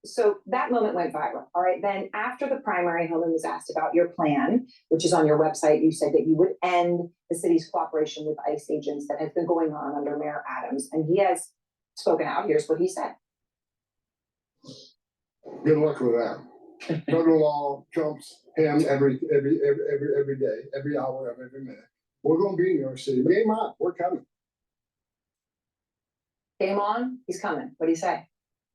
So that moment went viral. All right, then after the primary, Homan was asked about your plan, which is on your website. You said that you would end the city's cooperation with ICE agents that has been going on under Mayor Adams, and he has spoken out. Here's what he said. Good luck with that. Federal law trumps him every day, every hour, every minute. We're going to be in New York City. Game on, we're coming. Game on, he's coming. What do you say?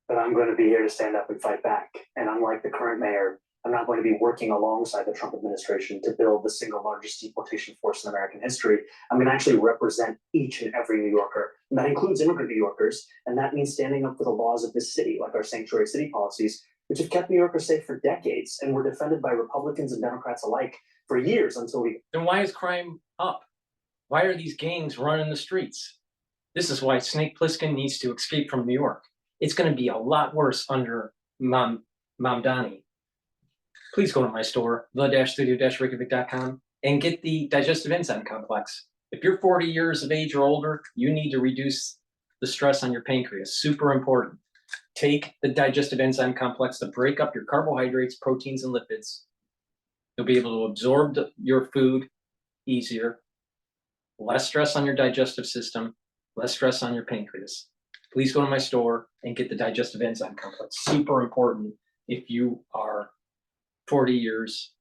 But I'm going to be here to stand up and fight back. And unlike the current mayor, I'm not going to be working alongside the Trump administration to build the single largest deportation force in American history. I'm going to actually represent each and every New Yorker. And that includes immigrant New Yorkers. And that means standing up for the laws of this city, like our sanctuary city policies, which have kept New Yorkers safe for decades and were defended by Republicans and Democrats alike for years until we... Then why is crime up? Why are these gangs running the streets? This is why Snake Plissken needs to escape from New York. It's going to be a lot worse under Mamdani. Please go to my store, the-studio-reykjavik.com, and get the digestive enzyme complex. If you're 40 years of age or older, you need to reduce the stress on your pancreas. Super important. Take the digestive enzyme complex to break up your carbohydrates, proteins, and lipids. You'll be able to absorb your food easier. Less stress on your digestive system, less stress on your pancreas. Please go to my store and get the digestive enzyme complex. Super important if you are 40 years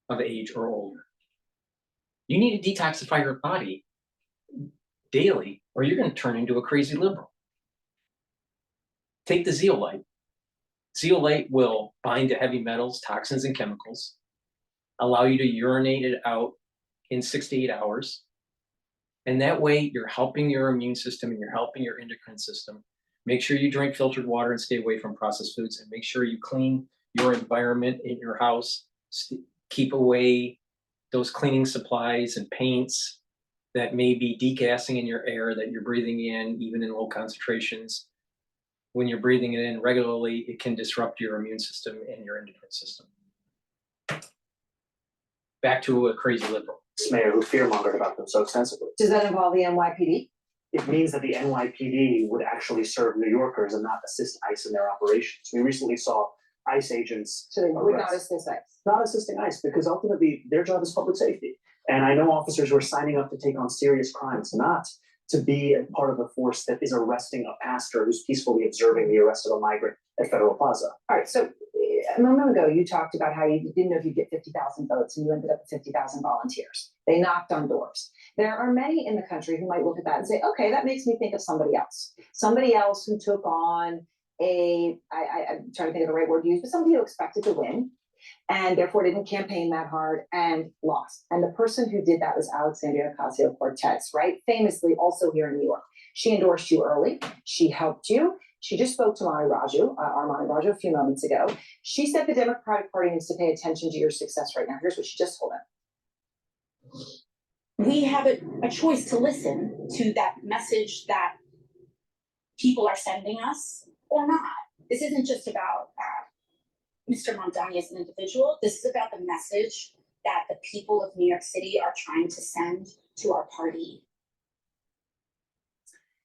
of age or older. You need to detoxify your body daily, or you're going to turn into a crazy liberal. Take the zeolite. Zeolite will bind to heavy metals, toxins, and chemicals, allow you to urinate it out in 6 to 8 hours. And that way you're helping your immune system and you're helping your endocrine system Make sure you drink filtered water and stay away from processed foods, and make sure you clean your environment in your house. Keep away those cleaning supplies and paints that may be degassing in your air that you're breathing in, even in low concentrations. When you're breathing it in regularly, it can disrupt your immune system and your endocrine system. Back to a crazy liberal. This mayor who fear-mongered about them so extensively. Does that involve the NYPD? It means that the NYPD would actually serve New Yorkers and not assist ICE in their operations. We recently saw ICE agents. So they would not arrest- assist ICE. Not assisting ICE, because ultimately their job is public safety. And I know officers who are signing up to take on serious crimes, not to be a part of a force that is arresting a pastor who's peacefully observing the arrest of a migrant at Federal Plaza. All right, so a moment ago, you talked about how you didn't know if you'd get 50,000 votes and you ended up with 50,000 volunteers. They knocked on doors. There are many in the country who might look at that and say, okay, that makes me think of somebody else who took on I'm trying to think of the right word to use, but somebody who expected to win and therefore didn't campaign that hard and lost. And the person who did that was Alexandria Ocasio-Cortez, right? Famously also here in New York. She endorsed you early. She helped you. She just spoke to Armani Raju a few moments ago. She said the Democratic Party needs to pay attention to your success right now. Here's what she just told him. We have a choice to listen to that message that people are sending us or not. This isn't just about Mr. Mamdani as an individual. This is about the message that the people of New York City are trying to send to our party.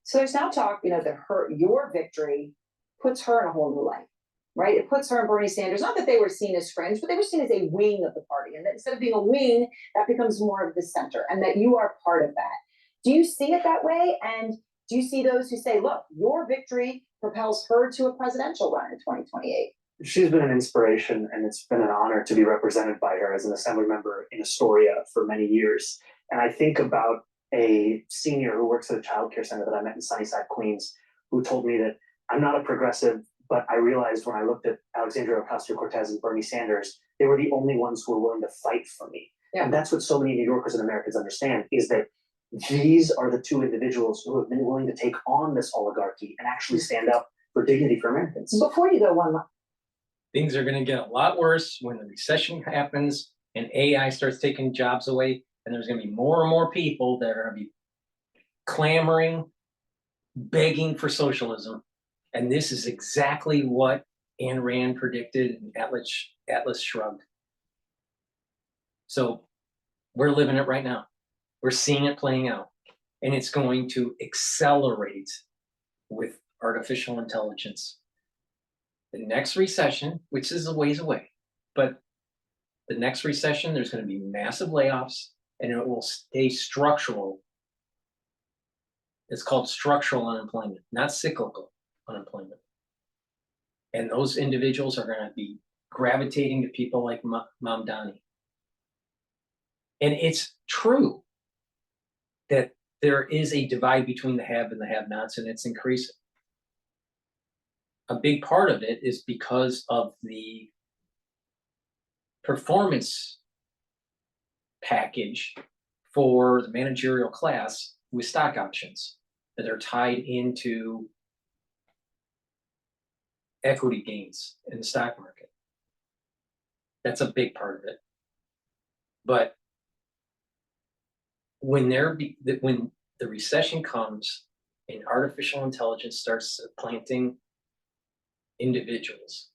So there's now talk, that your victory puts her in a whole new light, right? It puts her and Bernie Sanders, not that they were seen as friends, but they were seen as a wing of the party. And that instead of being a wing, that becomes more of the center and that you are part of that. Do you see it that way? And do you see those who say, look, your victory propels her to a presidential run in 2028? She's been an inspiration, and it's been an honor to be represented by her as an assembly member in Astoria for many years. And I think about a senior who works at a child care center that I met in Sunnyside, Queens, who told me that I'm not a progressive, but I realized when I looked at Alexandria Ocasio-Cortez and Bernie Sanders, they were the only ones who were willing to fight for me. Yeah. And that's what so many New Yorkers and Americans understand, is that these are the two individuals who have been willing to take on this oligarchy and actually stand up for dignity for Americans. Before you go one, things are going to get a lot worse when the recession happens and AI starts taking jobs away. And there's going to be more and more people that are going to be clamoring, begging for socialism. And this is exactly what Ayn Rand predicted and Atlas shrugged. So we're living it right now. We're seeing it playing out. And it's going to accelerate with artificial intelligence. The next recession, which is a ways away, but the next recession, there's going to be massive layoffs and it will stay structural. It's called structural unemployment, not cyclical unemployment. And those individuals are going to be gravitating to people like Mamdani. And it's true that there is a divide between the have and the have-nots, and it's increasing. A big part of it is because of the performance package for the managerial class with stock options that are tied into equity gains in the stock market. That's a big part of it. But when the recession comes and artificial intelligence starts supplanting individuals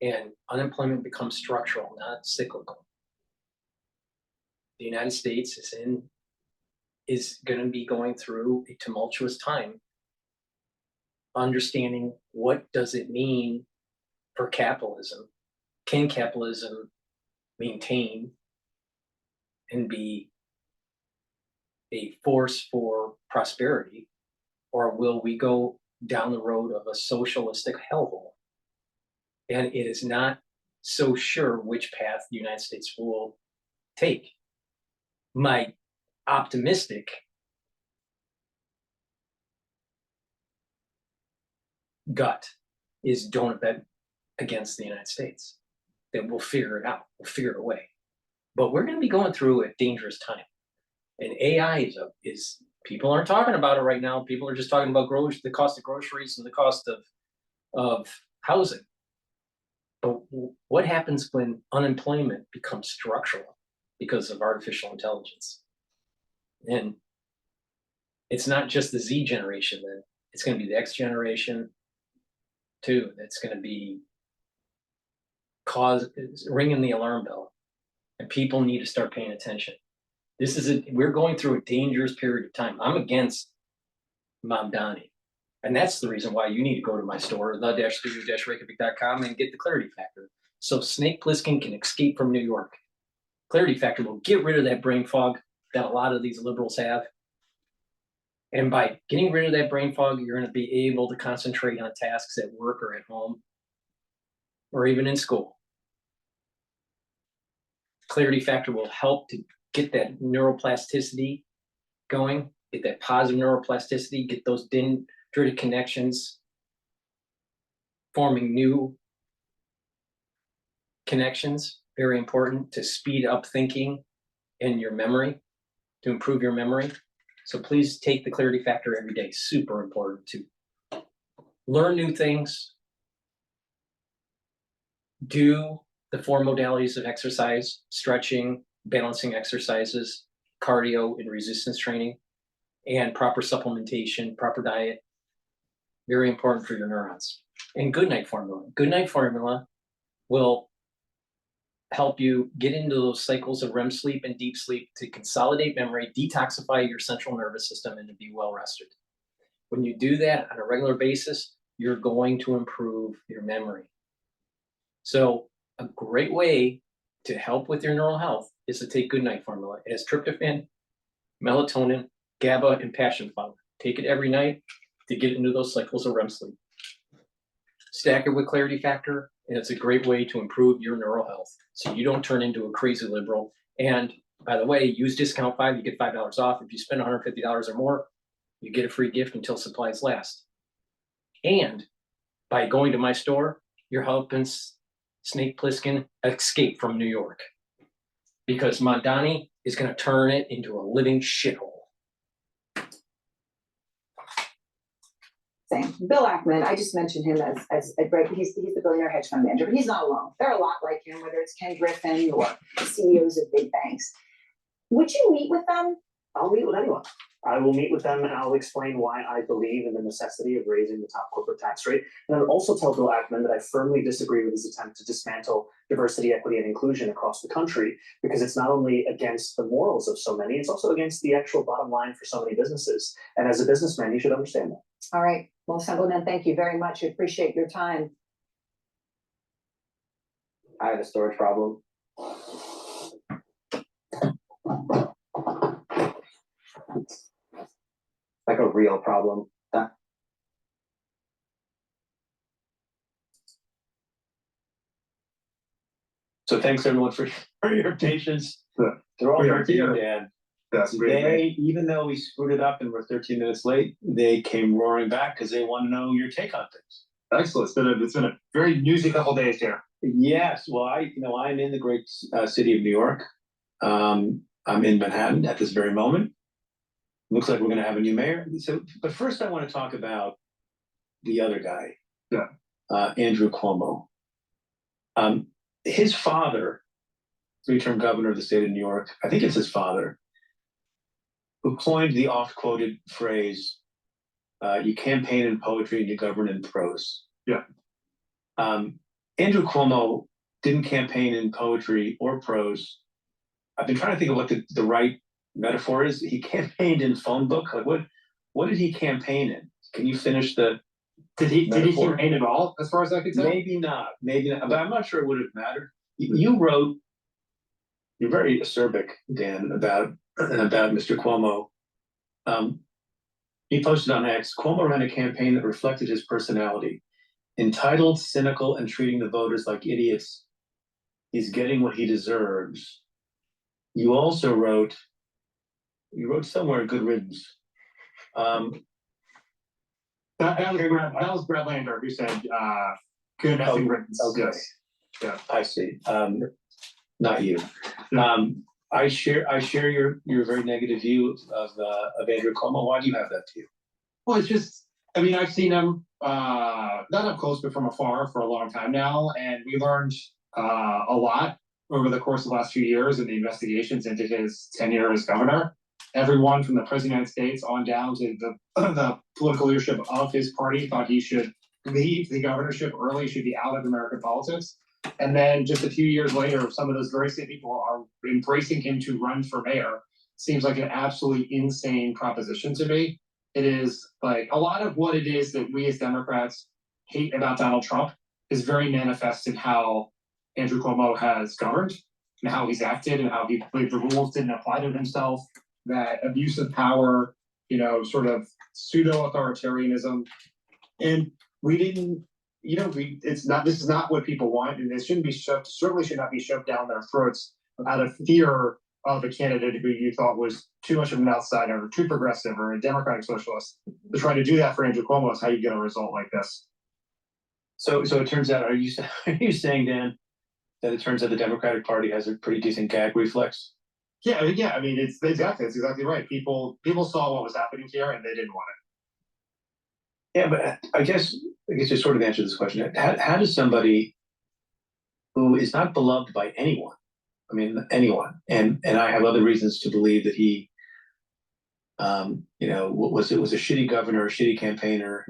and unemployment becomes structural, not cyclical, the United States is going to be going through a tumultuous time understanding what does it mean for capitalism. Can capitalism maintain and be a force for prosperity, or will we go down the road of a socialistic hellhole? And it is not so sure which path the United States will take. My optimistic gut is don't bet against the United States. That we'll figure it out. We'll figure it away. But we're going to be going through a dangerous time. And AI is People aren't talking about it right now. People are just talking about the cost of groceries and the cost of housing. But what happens when unemployment becomes structural because of artificial intelligence? And it's not just the Z generation, then it's going to be the X generation too. That's going to be ringing the alarm bell, and people need to start paying attention. We're going through a dangerous period of time. I'm against Mamdani. And that's the reason why you need to go to my store, the-studio-reykjavik.com, and get the Clarity Factor. So Snake Plissken can escape from New York. Clarity Factor will get rid of that brain fog that a lot of these liberals have. And by getting rid of that brain fog, you're going to be able to concentrate on tasks at work or at home or even in school. Clarity Factor will help to get that neuroplasticity going, get that positive neuroplasticity, get those dendritic connections, forming new connections, very important to speed up thinking and your memory, to improve your memory. So please take the Clarity Factor every day, super important to learn new things, do the 4 modalities of exercise, stretching, balancing exercises, cardio and resistance training, and proper supplementation, proper diet, very important for your neurons. And Good Night Formula. Good Night Formula will help you get into those cycles of REM sleep and deep sleep to consolidate memory, detoxify your central nervous system, and to be well rested. When you do that on a regular basis, you're going to improve your memory. So a great way to help with your neural health is to take Good Night Formula. It has tryptophan, melatonin, GABA, and passion flower. Take it every night to get into those cycles of REM sleep. Stack it with Clarity Factor, and it's a great way to improve your neural health so you don't turn into a crazy liberal. And by the way, use discount 5, you get $5 off. If you spend $150 or more, you get a free gift until supplies last. And by going to my store, you're helping Snake Plissken escape from New York, because Mamdani is going to turn it into a living shithole. Same. Bill Ackman, I just mentioned him as a great, he's the billionaire hedge fund manager, but he's not alone. There are a lot like him, whether it's Ken Griffin or CEOs of big banks. Would you meet with them? I'll meet with anyone. I will meet with them and I'll explain why I believe in the necessity of raising the top corporate tax rate. And I'll also tell Bill Ackman that I firmly disagree with his attempt to dismantle diversity, equity, and inclusion across the country, because it's not only against the morals of so many, it's also against the actual bottom line for so many businesses. And as a businessman, you should understand that. All right. Well, Assemblyman, thank you very much. I appreciate your time. I have a storage problem. Like a real problem. So thanks everyone for your patience. They're all here, Dan. That's great. They, even though we screwed it up and we're 13 minutes late, they came roaring back because they want to know your take on things. Excellent. It's been a very newsy couple of days here. Yes. Well, I'm in the great city of New York. I'm in Manhattan at this very moment. Looks like we're going to have a new mayor. So, but first, I want to talk about the other guy, Andrew Cuomo. His father, 3-term governor of the state of New York, I think it's his father, who coined the oft-quoted phrase, "You campaign in poetry and you govern in prose." Yeah. Andrew Cuomo didn't campaign in poetry or prose. I've been trying to think of what the right metaphor is. He campaigned in phone book. Like what did he campaign in? Can you finish the? Did he campaign at all, as far as I could tell? Maybe not, but I'm not sure it would have mattered. You wrote, you're very acerbic, Dan, about Mr. Cuomo. He posted on X, Cuomo ran a campaign that reflected his personality. Entitled, cynical, and treating the voters like idiots. He's getting what he deserves. You also wrote somewhere good riddance. That was Brad Lander who said good riddance. Okay. Yes. Yeah. I see. Not you. I share your very negative view of Andrew Cuomo. Why do you have that view? Well, it's just, I mean, I've seen him, not up close, but from afar for a long time now, and we learned a lot over the course of the last few years in the investigations into his tenure as governor. Everyone from the President of the United States on down to the political leadership of his party thought he should leave the governorship early, should be out of American politics. And then just a few years later, some of those very same people are embracing him to run for mayor. Seems like an absolutely insane proposition to me. It is like a lot of what it is that we as Democrats hate about Donald Trump is very manifest in how Andrew Cuomo has governed and how he's acted and how he believed the rules didn't apply to himself, that abuse of power, you know, sort of pseudo-authoritarianism. And we didn't, you know, this is not what people want, and it shouldn't be shoved, certainly should not be shoved down their throats out of fear of a candidate who you thought was too much of an outsider or too progressive or a democratic socialist. To try to do that for Andrew Cuomo is how you get a result like this. So it turns out, are you saying, Dan, that it turns out the Democratic Party has a pretty decent gag reflex? Yeah, I mean, it's exactly right. People saw what was happening here and they didn't want it. Yeah, but I guess you sort of answered this question. How does somebody who is not beloved by anyone, I mean, anyone, and I have other reasons to believe that he, you know, was a shitty governor, a shitty campaigner,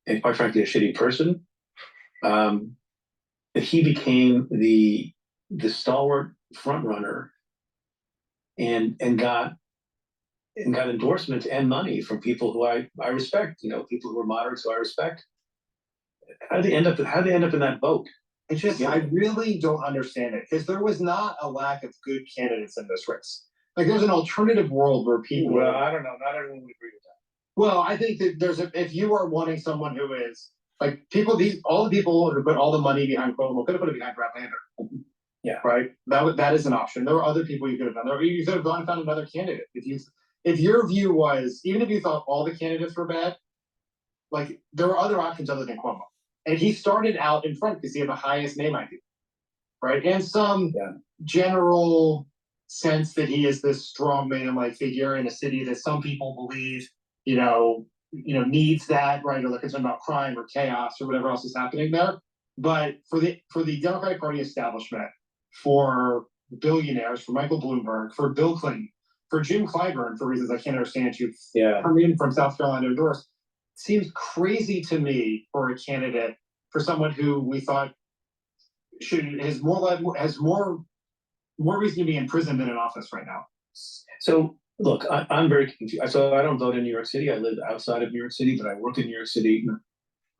and quite frankly, a shitty person, that he became the stalwart front runner and got endorsements and money from people who I respect, you know, people who are moderates who I respect. How did they end up in that boat? It's just, I really don't understand it, because there was not a lack of good candidates in this race. Like, there's an alternative world where people. Well, I don't know. Not everyone would agree with that. Well, I think that if you are wanting someone who is like all the people who put all the money behind Cuomo could have put it behind Brad Lander. Yeah. Right. That is an option. There were other people you could have done. You could have gone and found another candidate. If your view was, even if you thought all the candidates were bad, like there were other options other than Cuomo. And he started out in front because he had the highest name ID, right? And some general sense that he is this strong man-like figure in a city that some people believe, you know, needs that, right? Or they're concerned about crime or chaos or whatever else is happening there. But for the Democratic Party establishment, for billionaires, for Michael Bloomberg, for Bill Clinton, for Jim Clyburn, for reasons I can't understand, to come in from South Carolina to endorse, seems crazy to me for a candidate, for someone who we thought has more reason to be in prison than in office right now. So look, I'm very confused. So I don't vote in New York City. I live outside of New York City, but I work in New York City.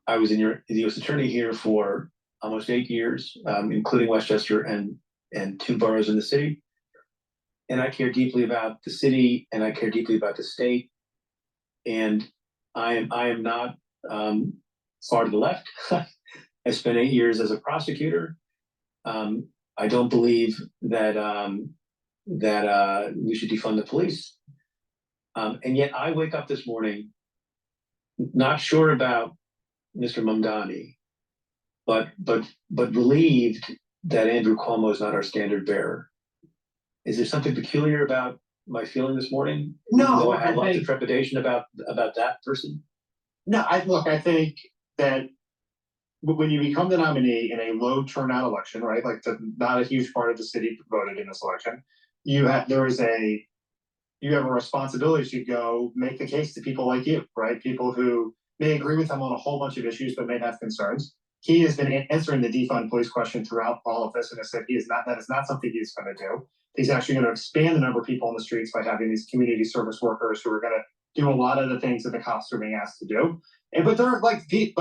I was the U.S. attorney here for almost 8 years, including Westchester and 2 boroughs in the city. And I care deeply about the city, and I care deeply about the state. And I am not far to the left. I spent 8 years as a prosecutor. I don't believe that we should defund the police. And yet I wake up this morning not sure about Mr. Mamdani, but relieved that Andrew Cuomo is not our standard bearer. Is there something peculiar about my feeling this morning? No, I have lots of trepidation about that person. No, I think that when you become the nominee in a low turnout election, right? Like not a huge part of the city voted in this election. You have a responsibility to go make the case to people like you, right? People who may agree with him on a whole bunch of issues, but may have concerns. He has been answering the defund police question throughout all of this, and has said that is not something he's going to do. He's actually going to expand the number of people in the streets by having these community service workers who are going to do a lot of the things that the cops are being asked to do. But there are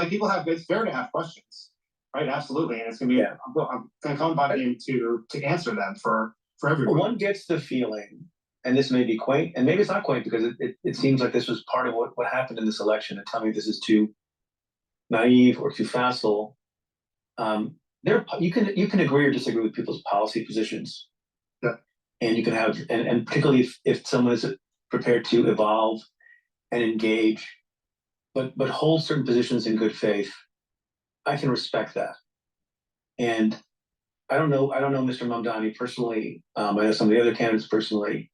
people have, it's fair to have questions, right? Absolutely, and it's going to be I'm going to come by him to answer them for everyone. One gets the feeling, and this may be quaint, and maybe it's not quaint because it seems like this was part of what happened in this election. And tell me if this is too naive or too facile. You can agree or disagree with people's policy positions. Yeah. And you can have, and particularly if someone is prepared to evolve and engage, but hold certain positions in good faith, I can respect that. And I don't know Mr. Mamdani personally. I know some of the other candidates personally.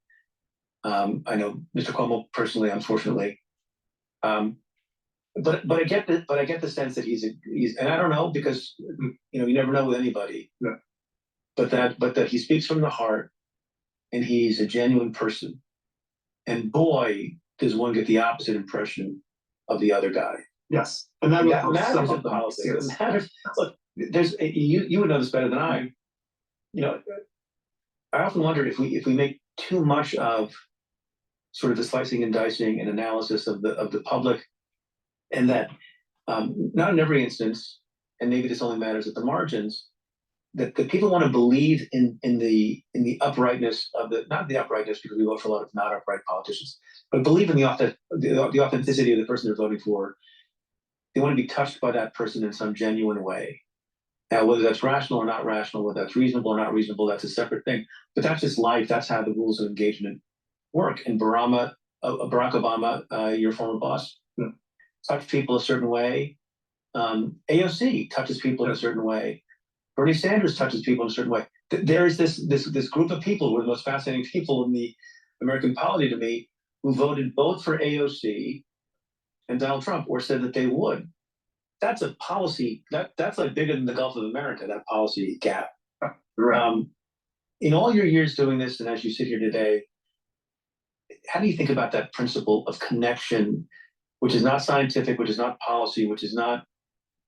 I know Mr. Cuomo personally, unfortunately. But I get the sense that he's and I don't know because you never know with anybody. Yeah. But that he speaks from the heart, and he's a genuine person. And boy, does one get the opposite impression of the other guy. Yes, and that matters in politics. It matters. Look, there's you would know this better than I. I often wondered if we make too much of sort of the slicing and dicing and analysis of the public, and that not in every instance, and maybe this only matters at the margins, that people want to believe in the uprightness of not the uprightness because we vote for a lot of not upright politicians, but believe in the authenticity of the person they're voting for. They want to be touched by that person in some genuine way. Now, whether that's rational or not rational, whether that's reasonable or not reasonable, that's a separate thing. But that's just life. That's how the rules of engagement work. And Barack Obama, your former boss, touched people a certain way. AOC touches people in a certain way. Bernie Sanders touches people in a certain way. There is this group of people who are the most fascinating people in the American polity to me, who voted both for AOC and Donald Trump, or said that they would. That's a policy that's like bigger than the Gulf of America. That policy gap. Right. In all your years doing this, and as you sit here today, how do you think about that principle of connection, which is not scientific, which is not policy, which is not,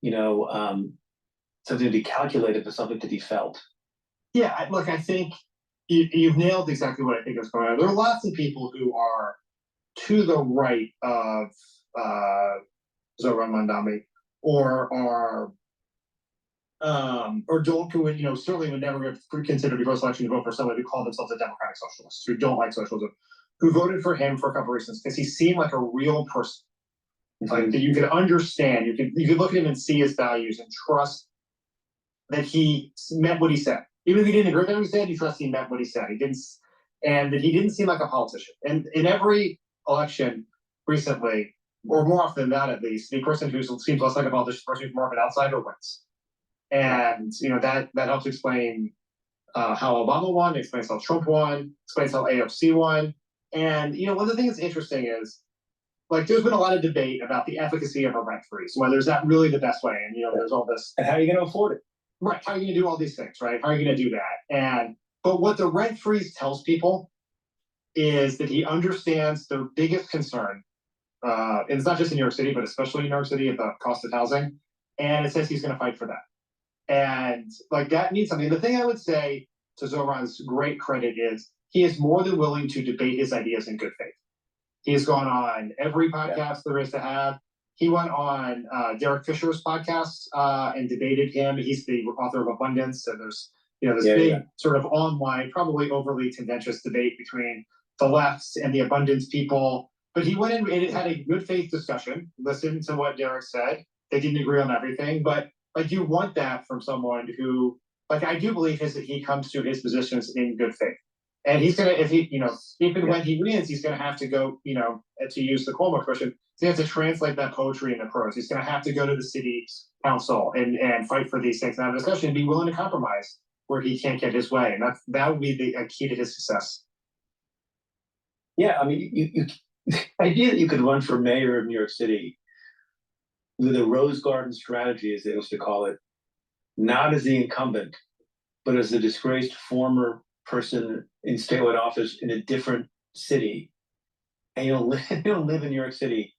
something to be calculated, but something to be felt? Yeah, look, I think you've nailed exactly what I think is going on. There are lots of people who are to the right of Zoran Mandami, or don't certainly would never consider before selection to vote for someone who called themselves a democratic socialist, who don't like socialism, who voted for him for a couple of reasons, because he seemed like a real person, like that you could understand, you could look at him and see his values and trust that he meant what he said. Even if he didn't agree with what he said, you trust he meant what he said. And that he didn't seem like a politician. And in every election recently, or more often than that at least, the person who seems less like a politician, the person who's more of an outsider wins. And that helps explain how Obama won, explains how Trump won, explains how AOC won. And one of the things that's interesting is, like, there's been a lot of debate about the efficacy of a rent freeze, whether is that really the best way. And there's all this. And how are you going to afford it? Right. How are you going to do all these things, right? How are you going to do that? But what the rent freeze tells people is that he understands the biggest concern, and it's not just in New York City, but especially in New York City, at the cost of housing. And it says he's going to fight for that. And like that means something. The thing I would say to Zoran's great credit is he is more than willing to debate his ideas in good faith. He has gone on every podcast there is to have. He went on Derek Fisher's podcast and debated him. He's the author of Abundance, and there's this big sort of online, probably overly contentious debate between the left and the abundance people. But he went in and it had a good faith discussion, listened to what Derek said. They didn't agree on everything, but like you want that from someone who, like, I do believe that he comes to his positions in good faith. And he's gonna, if he, even when he wins, he's gonna have to go, to use the Cuomo expression, he has to translate that poetry into prose. He's gonna have to go to the city council and fight for these things and have a discussion and be willing to compromise where he can't get his way. And that would be a key to his success. Yeah, I mean, the idea that you could run for mayor of New York City with a rose garden strategy, as they used to call it, not as the incumbent, but as the disgraced former person in statewide office in a different city, and you don't live in New York City,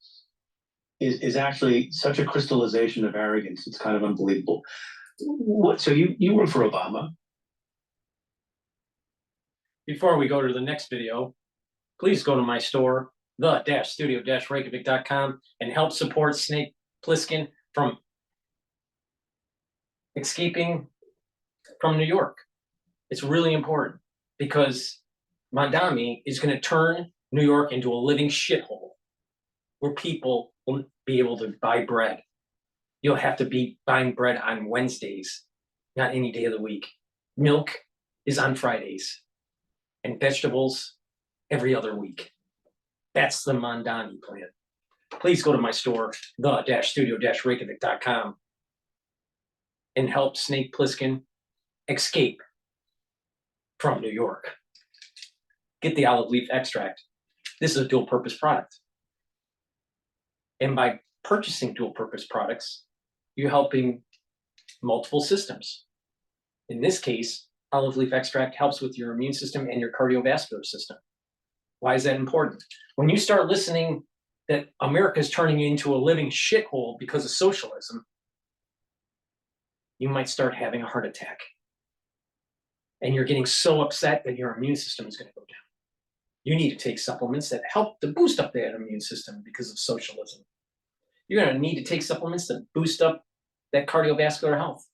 is actually such a crystallization of arrogance. It's kind of unbelievable. So you work for Obama. Before we go to the next video, please go to my store, the-studio-reykjavik.com, and help support Snake Plissken from escaping from New York. It's really important because Mamdani is going to turn New York into a living shithole where people won't be able to buy bread. You'll have to be buying bread on Wednesdays, not any day of the week. Milk is on Fridays, and vegetables every other week. That's the Mamdani plan. Please go to my store, the-studio-reykjavik.com, and help Snake Plissken escape from New York. Get the olive leaf extract. This is a dual purpose product. And by purchasing dual purpose products, you're helping multiple systems. In this case, olive leaf extract helps with your immune system and your cardiovascular system. Why is that important? When you start listening that America is turning into a living shithole because of socialism, you might start having a heart attack. And you're getting so upset that your immune system is going to go down. You need to take supplements that help to boost up that immune system because of socialism. You're going to need to take supplements that boost up that cardiovascular health.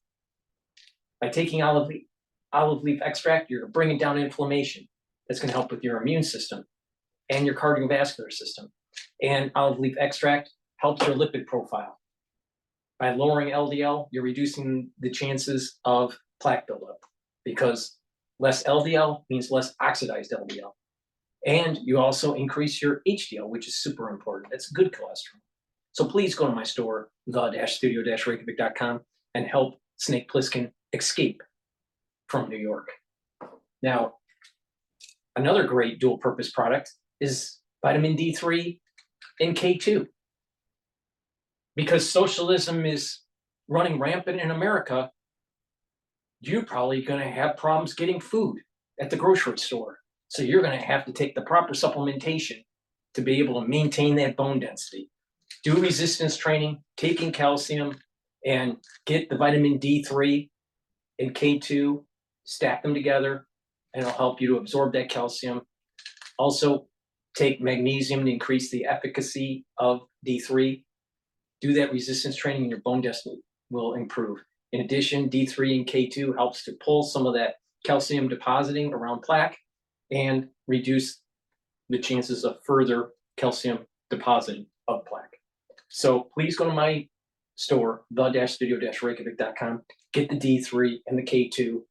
By taking olive leaf extract, you're bringing down inflammation. That's going to help with your immune system and your cardiovascular system. And olive leaf extract helps your lipid profile. By lowering LDL, you're reducing the chances of plaque buildup because less LDL means less oxidized LDL. And you also increase your HDL, which is super important. That's good cholesterol. So please go to my store, the-studio-reykjavik.com, and help Snake Plissken escape from New York. Now, another great dual purpose product is vitamin D3 and K2. Because socialism is running rampant in America, you're probably going to have problems getting food at the grocery store. So you're going to have to take the proper supplementation to be able to maintain that bone density. Do resistance training, taking calcium, and get the vitamin D3 and K2, stack them together, and it'll help you to absorb that calcium. Also, take magnesium to increase the efficacy of D3. Do that resistance training and your bone density will improve. In addition, D3 and K2 helps to pull some of that calcium depositing around plaque and reduce the chances of further calcium depositing of plaque. So please go to my store, the-studio-reykjavik.com, get the D3 and the K2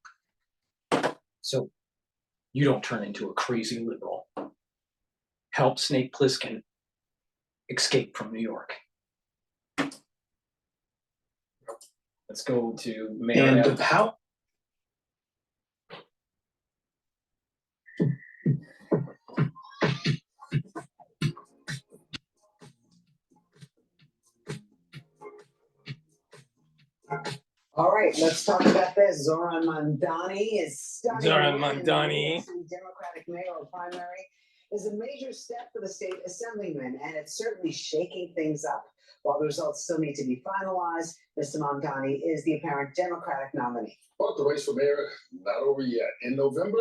so you don't turn into a crazy liberal. Help Snake Plissken escape from New York. Let's go to Mayor. And how? All right, let's talk about this. Zoran Mamdani is stunning. Zoran win in the Mamdani. Democratic mayoral primary is a major step for the state assemblyman, and it's certainly shaking things up. While the results still need to be finalized, Mr. Mamdani is the apparent Democratic nominee. But the race for mayor not over yet. In November,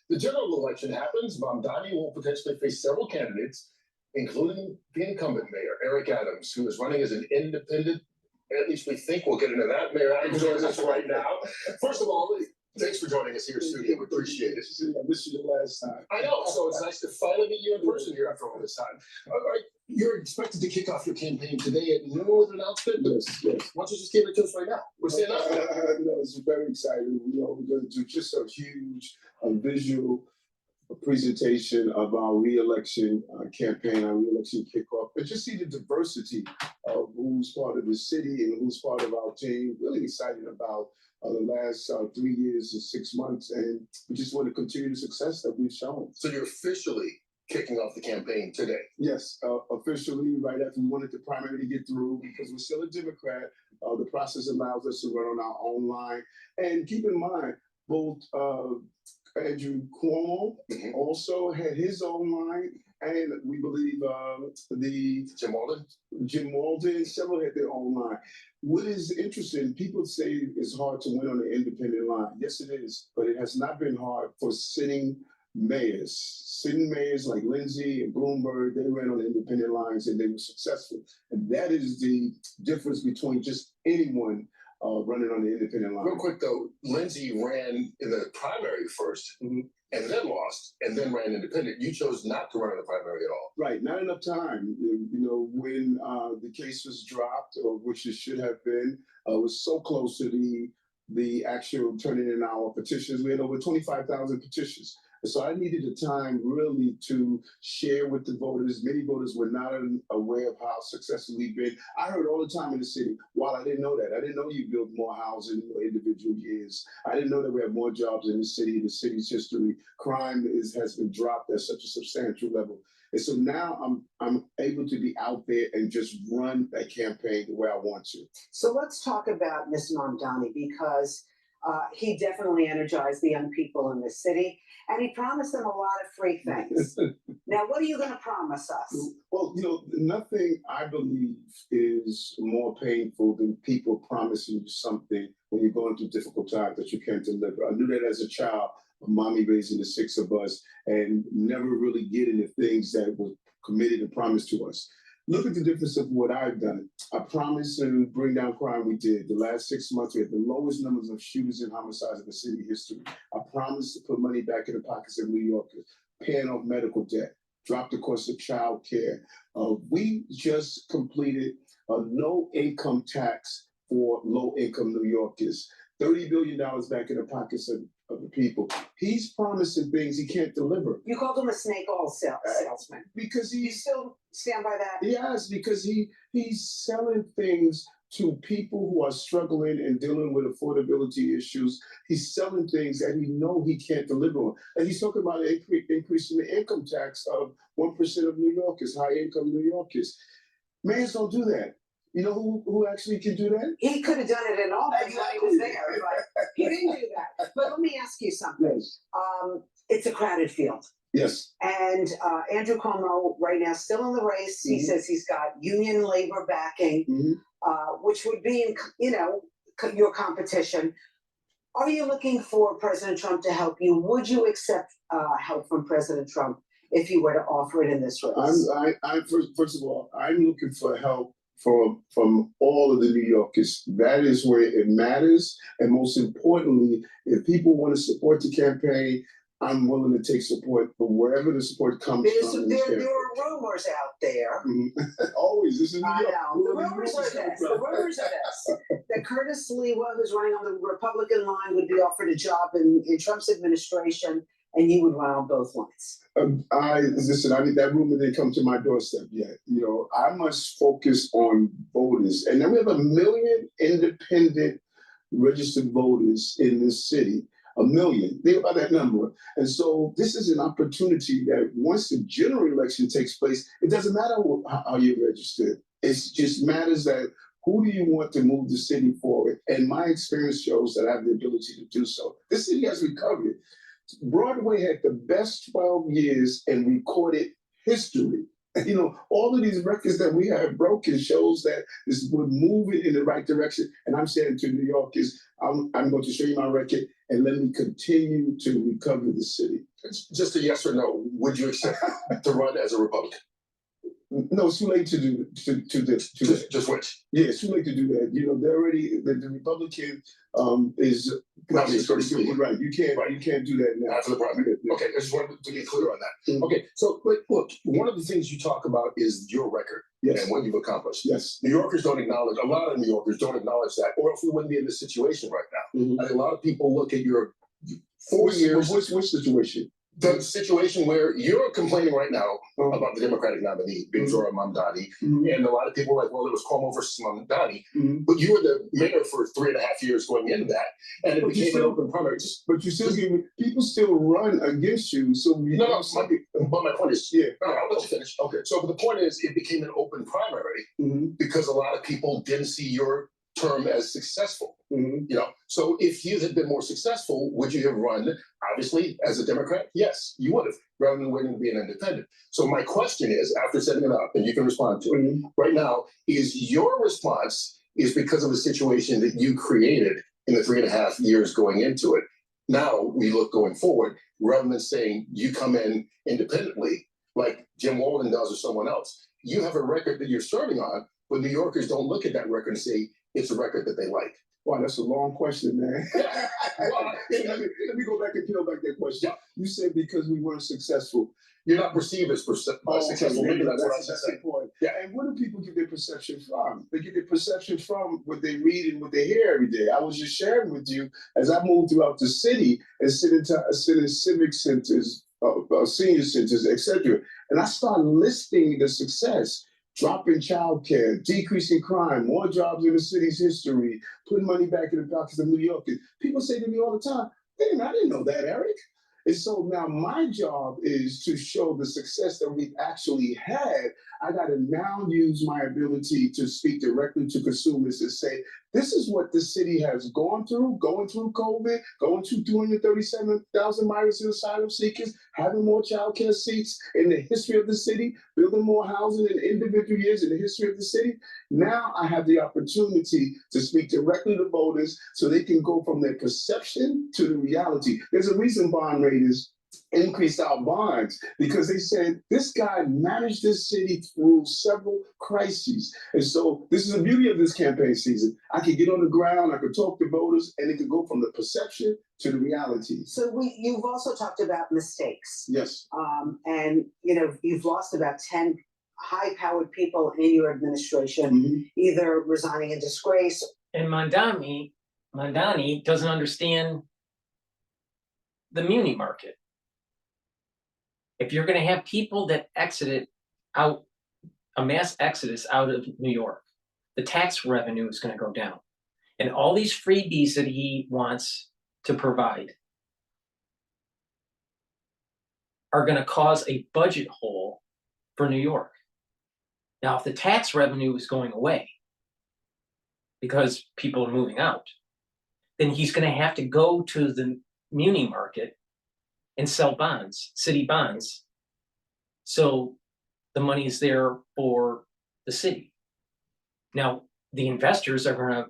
the general election happens. Mamdani will potentially face several candidates, including the incumbent mayor, Eric Adams, who is running as an independent. At least we think we'll get into that. Mayor Adams joins us right now. First of all, thanks for joining us here in studio. We appreciate it. I missed you the last time. I know, so it's nice to finally meet you in person here after all this time. All right, you're expected to kick off your campaign today at noon with an announcement. Yes, yes. Why don't you just give it to us right now? What's the announcement? No, it's very exciting. We're going to do just a huge visual presentation of our re-election campaign, our re-election kickoff, and just see the diversity of who's part of the city and who's part of our team. Really excited about the last 3 years and 6 months, and we just want to continue the success that we've shown. So you're officially kicking off the campaign today? Yes, officially, right after we wanted the primary to get through, because we're still a Democrat. The process allows us to run on our own line. And keep in mind, both Andrew Cuomo also had his own line, and we believe the Jim Walden, several had their own line. What is interesting, people say it's hard to win on an independent line. Yes, it is, but it has not been hard for sitting mayors. Sitting mayors like Lindsay and Bloomberg, they ran on independent lines and they were successful. And that is the difference between just anyone running on the independent line. Real quick though, Lindsay ran in the primary first and then lost and then ran independent. You chose not to run in the primary at all. Right, not enough time. You know, when the case was dropped, or which it should have been, was so close to the actual turning in our petitions. We had over 25,000 petitions. And so I needed the time really to share with the voters. Many voters were not aware of how successful we've been. I heard all the time in the city, while I didn't know that. I didn't know you built more housing in your individual years. I didn't know that we have more jobs in the city's history. Crime has been dropped at such a substantial level. And so now I'm able to be out there and just run that campaign the way I want to. So let's talk about Mr. Mamdani, because he definitely energized the young people in the city, and he promised them a lot of free things. Now, what are you going to promise us? Well, nothing I believe is more painful than people promising you something when you're going through difficult times that you can't deliver. I knew that as a child. Mommy raising the six of us and never really getting the things that were committed and promised to us. Look at the difference of what I've done. I promised to bring down crime. We did. The last 6 months, we had the lowest numbers of shootings and homicides in the city history. I promised to put money back in the pockets of New Yorkers, paying off medical debt, drop the cost of child care. We just completed a no income tax for low income New Yorkers. $30 billion back in the pockets of the people. He's promising things he can't deliver. You called him a snake oil salesman. Because you still stand by that? Yes, because he's selling things to people who are struggling and dealing with affordability issues. He's selling things that he knows he can't deliver on. And he's talking about increasing the income tax of 1% of New Yorkers, high income New Yorkers. Mayors don't do that. You know who actually can do that? He could have done it in all when he was there, but he didn't do that. But let me ask you something. Yes. It's a crowded field. Yes. And Andrew Cuomo right now still in the race. He says he's got union labor backing, which would be, your competition. Are you looking for President Trump to help you? Would you accept help from President Trump if he were to offer it in this race? First of all, I'm looking for help from all of the New Yorkers. That is where it matters. And most importantly, if people want to support the campaign, I'm willing to take support from wherever the support comes from. There are rumors out there. Always. This is New York. The rumors are this. That Curtis Lewa, who's running on the Republican line, would be offered a job in Trump's administration, and you would run on both lines. That rumor didn't come to my doorstep yet. I must focus on voters. And then we have 1 million independent registered voters in this city. 1 million. Think about that number. And so this is an opportunity that once the general election takes place, it doesn't matter how you're registered. It just matters that who do you want to move the city forward? And my experience shows that I have the ability to do so. This city has recovered. Broadway had the best 12 years in recorded history. All of these records that we have broken shows that we're moving in the right direction. And I'm saying to New Yorkers, I'm going to show you my record and let me continue to recover the city. It's just a yes or no. Would you accept to run as a Republican? No, it's too late to do this. Just which? Yeah, it's too late to do that. They're already the Republican is right. You can't do that now. After the primary. Okay, I just wanted to get clear on that. Okay, so look, one of the things you talk about is your record and what you've accomplished. Yes. New Yorkers don't acknowledge, a lot of New Yorkers don't acknowledge that, or else we wouldn't be in this situation right now. I think a lot of people look at your 4 years. Which situation? The situation where you're complaining right now about the Democratic nominee, being Mamdani, and a lot of people are like, well, it was Cuomo versus Mamdani, but you were the mayor for 3.5 years going into that, and it became an open primary. But you still people still run against you, so but my point is, I'll let you finish. Okay, so the point is, it became an open primary because a lot of people didn't see your term as successful. So if you had been more successful, would you have run, obviously, as a Democrat? Yes, you would have, rather than waiting to be an independent. So my question is, after setting it up, and you can respond to it right now, is your response is because of the situation that you created in the 3.5 years going into it. Now we look going forward, rather than saying you come in independently, like Jim Walden does or someone else. You have a record that you're serving on, but New Yorkers don't look at that record and say it's a record that they like. Wow, that's a long question, man. Let me go back and peel back that question. You said because we weren't successful. You're not perceived as successful. Maybe that's what I said. Yeah, And what do people get their perception from? They get their perception from what they read and what they hear every day. I was just sharing with you as I moved throughout the city and sit in civic centers, senior centers, etc. And I started listing the success. Dropping childcare, decreasing crime, more jobs in the city's history, putting money back in the pockets of New Yorkers. People say to me all the time, "Damn, I didn't know that, Eric." And so now my job is to show the success that we've actually had. I got to now use my ability to speak directly to consumers and say, this is what the city has gone through COVID, going through 237,000 migrants and asylum seekers, having more child care seats in the history of the city, building more housing in individual years in the history of the city. Now I have the opportunity to speak directly to voters so they can go from their perception to the reality. There's a reason bond raters increased our bonds because they said this guy managed this city through several crises. And so this is the beauty of this campaign season. I can get on the ground, I can talk to voters, and it can go from the perception to the reality. So you've also talked about mistakes. Yes. And you've lost about 10 high-powered people in your administration, either resigning in disgrace. And Mamdani doesn't understand the muni market. If you're going to have people that exited out, a mass exodus out of New York, the tax revenue is going to go down. And all these freebies that he wants to provide are going to cause a budget hole for New York. Now, if the tax revenue is going away because people are moving out, then he's going to have to go to the muni market and sell bonds, city bonds. So the money is there for the city. Now, the investors are going to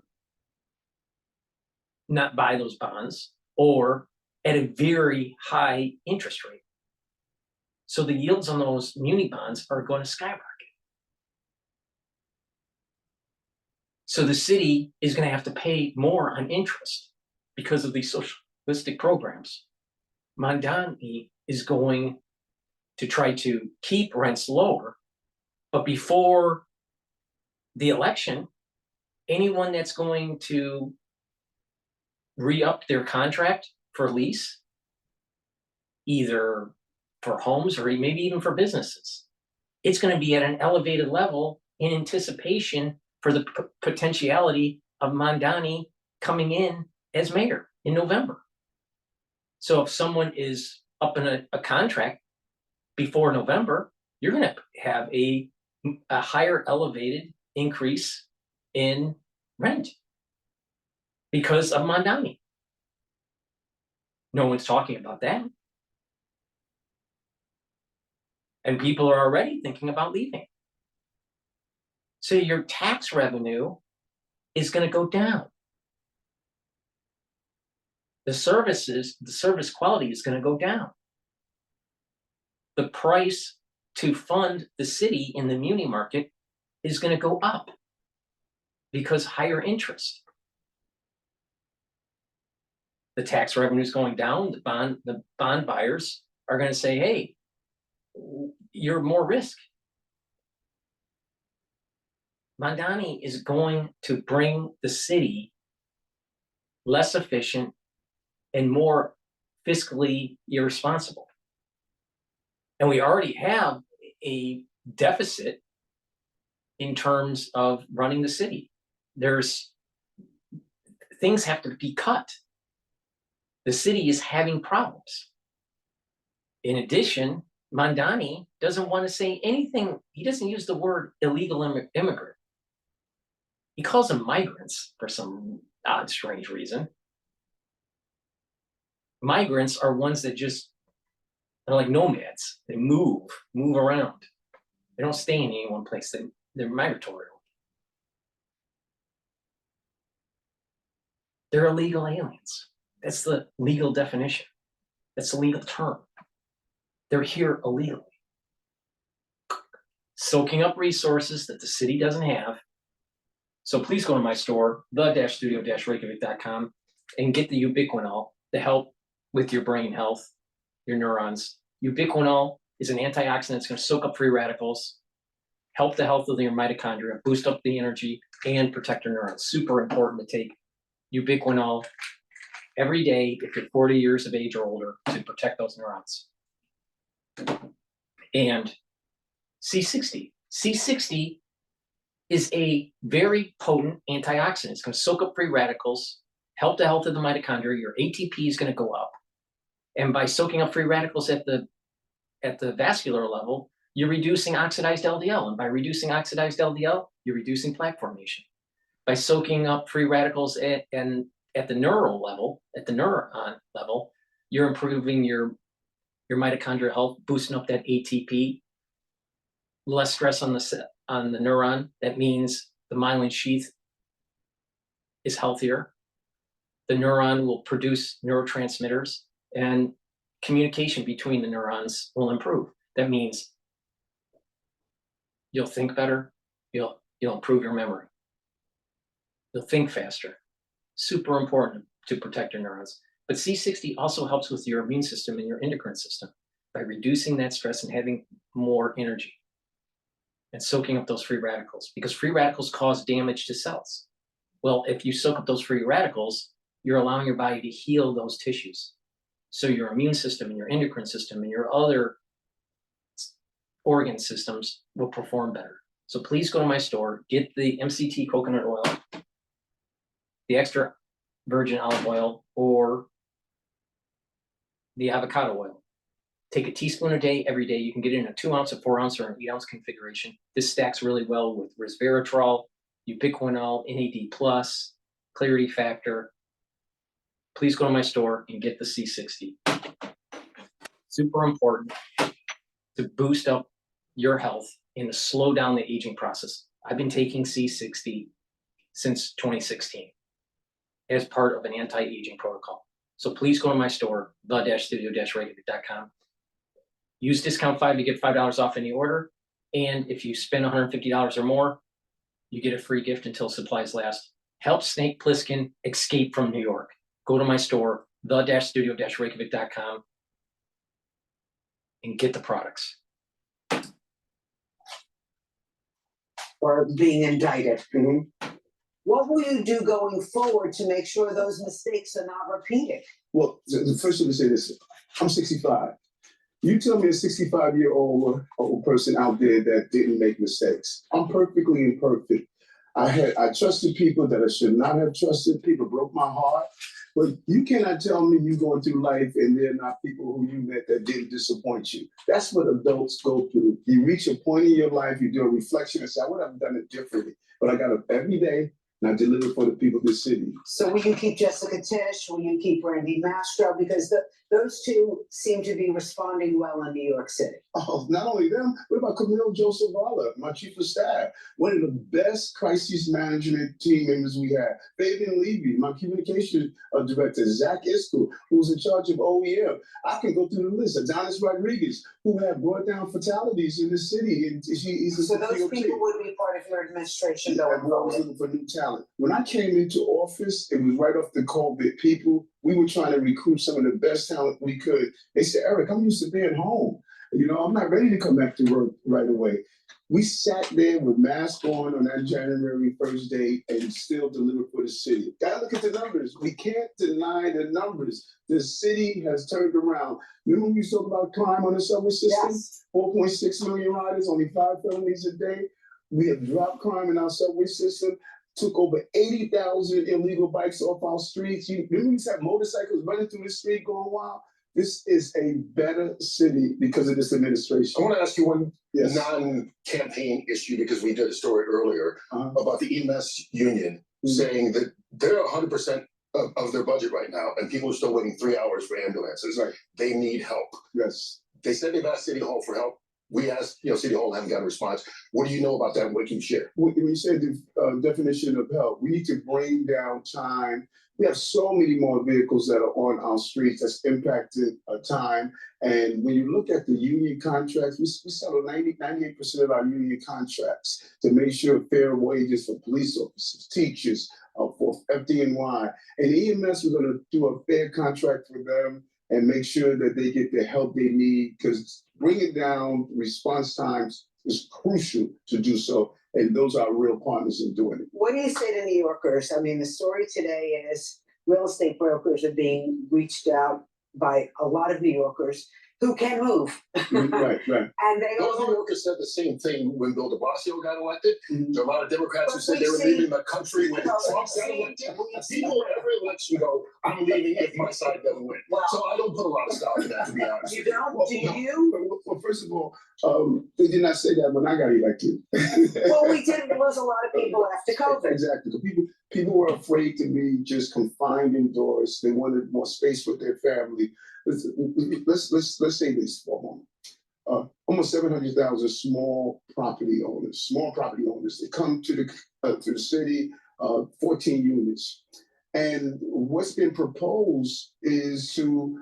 not buy those bonds or at a very high interest rate. So the yields on those muni bonds are going to skyrocket. So the city is going to have to pay more on interest because of these socialistic programs. Mamdani is going to try to keep rents lower, but before the election, anyone that's going to re-up their contract for lease, either for homes or maybe even for businesses, it's going to be at an elevated level in anticipation for the potentiality of Mamdani coming in as mayor in November. So if someone is up in a contract before November, you're going to have a higher elevated increase in rent because of Mamdani. No one's talking about that. And people are already thinking about leaving. So your tax revenue is going to go down. The service quality is going to go down. The price to fund the city in the muni market is going to go up because higher interest. The tax revenue is going down. The bond buyers are going to say, hey, you're more risk. Mamdani is going to bring the city less efficient and more fiscally irresponsible. And we already have a deficit in terms of running the city. Things have to be cut. The city is having problems. In addition, Mamdani doesn't want to say anything. He doesn't use the word illegal immigrant. He calls them migrants for some odd, strange reason. Migrants are ones that they're like nomads. They move around. They don't stay in any one place. They're migratory. They're illegal aliens. That's the legal definition. That's the legal term. They're here illegally, soaking up resources that the city doesn't have. So please go to my store, the-studio-reykjavik.com, and get the ubiquinol to help with your brain health, your neurons. Ubiquinol is an antioxidant that's going to soak up free radicals. help the health of your mitochondria, boost up the energy, and protect your neurons. Super important to take ubiquinol every day if you're 40 years of age or older to protect those neurons. And C60. C60 is a very potent antioxidant. It's going to soak up free radicals, help the health of the mitochondria. Your ATP is going to go up. And by soaking up free radicals at the vascular level, you're reducing oxidized LDL. And by reducing oxidized LDL, you're reducing plaque formation. By soaking up free radicals at the neural level, at the neuron level, you're improving your mitochondrial health, boosting up that ATP, less stress on the neuron. That means the myelin sheath is healthier. The neuron will produce neurotransmitters, and communication between the neurons will improve. That means you'll think better, you'll improve your memory, you'll think faster. Super important to protect your neurons. But C60 also helps with your immune system and your endocrine system by reducing that stress and having more energy and soaking up those free radicals, because free radicals cause damage to cells. Well, if you soak up those free radicals, you're allowing your body to heal those tissues. So your immune system and your endocrine system and your other organ systems will perform better. So please go to my store, get the MCT coconut oil, the extra virgin olive oil, or the avocado oil. Take a teaspoon a day, every day. You can get it in a 2-ounce, a 4-ounce, or an 8-ounce configuration. This stacks really well with resveratrol, ubiquinol, NAD+, clarity factor. Please go to my store and get the C60. Super important to boost up your health and to slow down the aging process. I've been taking C60 since 2016 as part of an anti-aging protocol. So please go to my store, the-studio-reykjavik.com. Use discount 5 to get $5 off any order. And if you spend $150 or more, you get a free gift until supplies last. Help Snake Plissken escape from New York. Go to my store, the-studio-reykjavik.com, and get the products. Or being indicted. What will you do going forward to make sure those mistakes are not repeated? Well, the first thing to say this, I'm 65. You tell me a 65-year-old person out there that didn't make mistakes. I'm perfectly imperfect. I trusted people that I should not have trusted. People broke my heart. But you cannot tell me you're going through life and they're not people who you met that didn't disappoint you. That's what adults go through. You reach a point in your life, you do a reflection and say, I would have done it differently. But I got up every day and I deliver for the people of this city. So will you keep Jessica Tisch? Will you keep Randy Mastro? Because those two seem to be responding well in New York City. Oh, not only them, what about Camille Joseph Waller, my chief of staff? One of the best crisis management team members we have. Fabian Levy, my communication director. Zach Iskel, who's in charge of OEM. I can go through the list. Adonis Rodriguez, who have brought down fatalities in the city. And he's so those people would be part of your administration going forward. I was looking for new talent. When I came into office, it was right off the COVID. We were trying to recruit some of the best talent we could. They said, Eric, I'm used to being home. You know, I'm not ready to come back to work right away. We sat there with masks on that January 1st day and still delivered for the city. Gotta look at the numbers. We can't deny the numbers. The city has turned around. Remember when you talk about crime on the subway system? Yes. 4.6 million riders, only 5 felonies a day. We have dropped crime in our subway system. Took over 80,000 illegal bikes off our streets. Remember we used to have motorcycles running through the street going wild? This is a better city because of this administration. I want to ask you one non-campaign issue, because we did a story earlier about the EMS union saying that they're 100% of their budget right now, and people are still waiting 3 hours for ambulances. Right. They need help. Yes. They said they've asked City Hall for help. We asked, City Hall haven't got a response. What do you know about that? What can you share? When you said the definition of help, we need to bring down time. We have so many more vehicles that are on our streets that's impacting time. And when you look at the union contracts, we settle 98% of our union contracts to make sure fair wages for police officers, teachers, for FDNY. And EMS, we're going to do a fair contract for them and make sure that they get the help they need, because bringing down response times It's crucial to do so, and those are real partners in doing it. What do you say to New Yorkers? I mean, the story today is real estate brokers are being reached out by a lot of New Yorkers who can move. Right. And they Those also New Yorkers said the same thing when Bill de Blasio got elected. There are a lot of Democrats who said they were leaving the country when Trump got elected. People every election go, I'm leaving if my side doesn't win. So I don't put a lot of stock in that, to be honest. You don't? Do you? Well, first of all, they did not say that when I got elected. Well, we did lose a lot of people after COVID. Exactly. People were afraid to be just confined indoors. They wanted more space with their family. Let's say this for a moment. Almost 700,000 small property owners. They come to the city, 14 units. And what's been proposed is to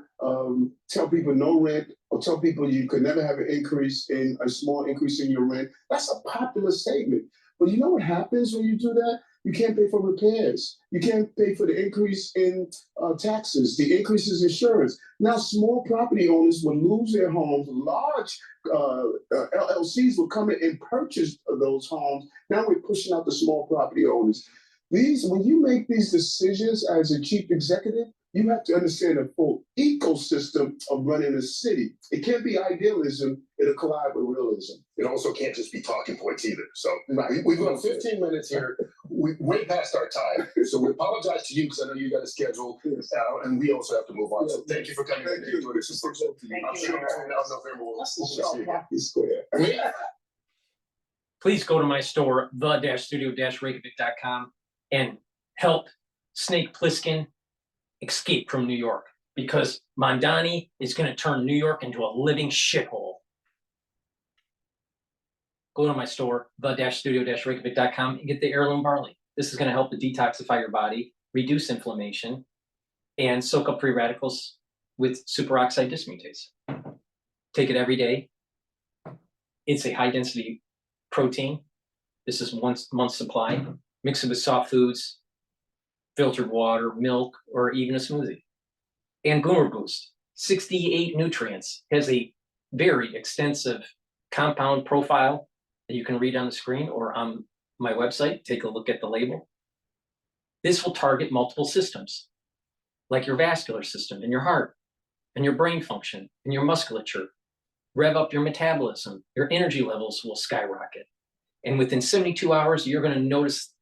tell people no rent, or tell people you could never have a small increase in your rent. That's a popular statement. But you know what happens when you do that? You can't pay for repairs. You can't pay for the increase in taxes, the increases in insurance. Now, small property owners will lose their homes. Large LLCs will come in and purchase those homes. Now we're pushing out the small property owners. When you make these decisions as a chief executive, you have to understand the full ecosystem of running a city. It can't be idealism, it'll collide with realism. It also can't just be talking points either. So we've got 15 minutes here. We're way past our time. So we apologize to you because I know you got a schedule and we also have to move on. So thank you for coming in. I'm sure between now and November we'll see you. Please go to my store, the-studio-reykjavik.com, and help Snake Plissken escape from New York, because Mamdani is going to turn New York into a living shithole. Go to my store, the-studio-reykjavik.com, and get the heirloom barley. This is going to help to detoxify your body, reduce inflammation, and soak up free radicals with superoxide dismutase. Take it every day. It's a high-density protein. This is 1 month's supply. Mix it with soft foods, filtered water, milk, or even a smoothie. And Boomer Boost, 68 nutrients, has a very extensive compound profile that you can read on the screen or on my website. Take a look at the label. This will target multiple systems, like your vascular system and your heart and your brain function and your musculature. Rev up your metabolism. Your energy levels will skyrocket. And within 72 hours, you're going to notice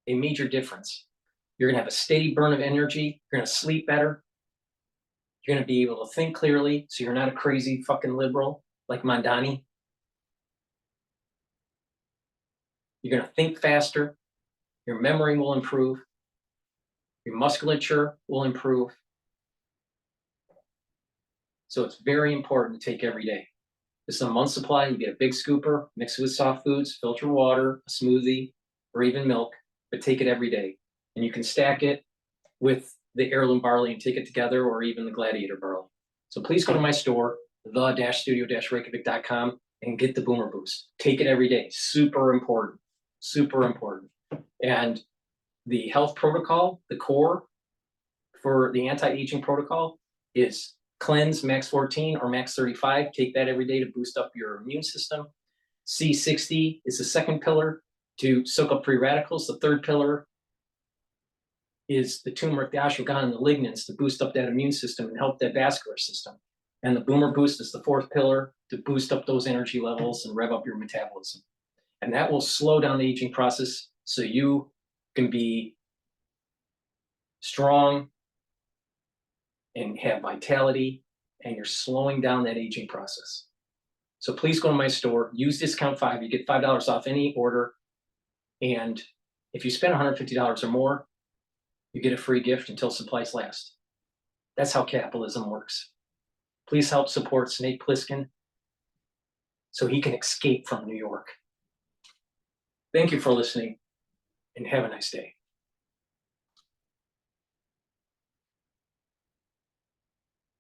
a major difference. You're going to have a steady burn of energy. You're going to sleep better. You're going to be able to think clearly, so you're not a crazy fucking liberal like Mamdani. You're going to think faster. Your memory will improve. Your musculature will improve. So it's very important to take every day. This is a month supply. You get a big scooper, mix it with soft foods, filter water, a smoothie, or even milk, but take it every day. And you can stack it with the heirloom barley and take it together, or even the gladiator barley. So please go to my store, the-studio-reykjavik.com, and get the Boomer Boost. Take it every day. Super important. Super important. And the health protocol, the core for the anti-aging protocol is cleanse max 14 or max 35. Take that every day to boost up your immune system. C60 is the second pillar to soak up free radicals. The third pillar is the turmeric, the ashwagandha, and the lignans to boost up that immune system and help that vascular system. And the Boomer Boost is the fourth pillar to boost up those energy levels and rev up your metabolism. And that will slow down the aging process so you can be strong and have vitality, and you're slowing down that aging process. So please go to my store, use discount 5, you get $5 off any order. And if you spend $150 or more, you get a free gift until supplies last. That's how capitalism works. Please help support Snake Plissken so he can escape from New York. Thank you for listening, and have a nice day.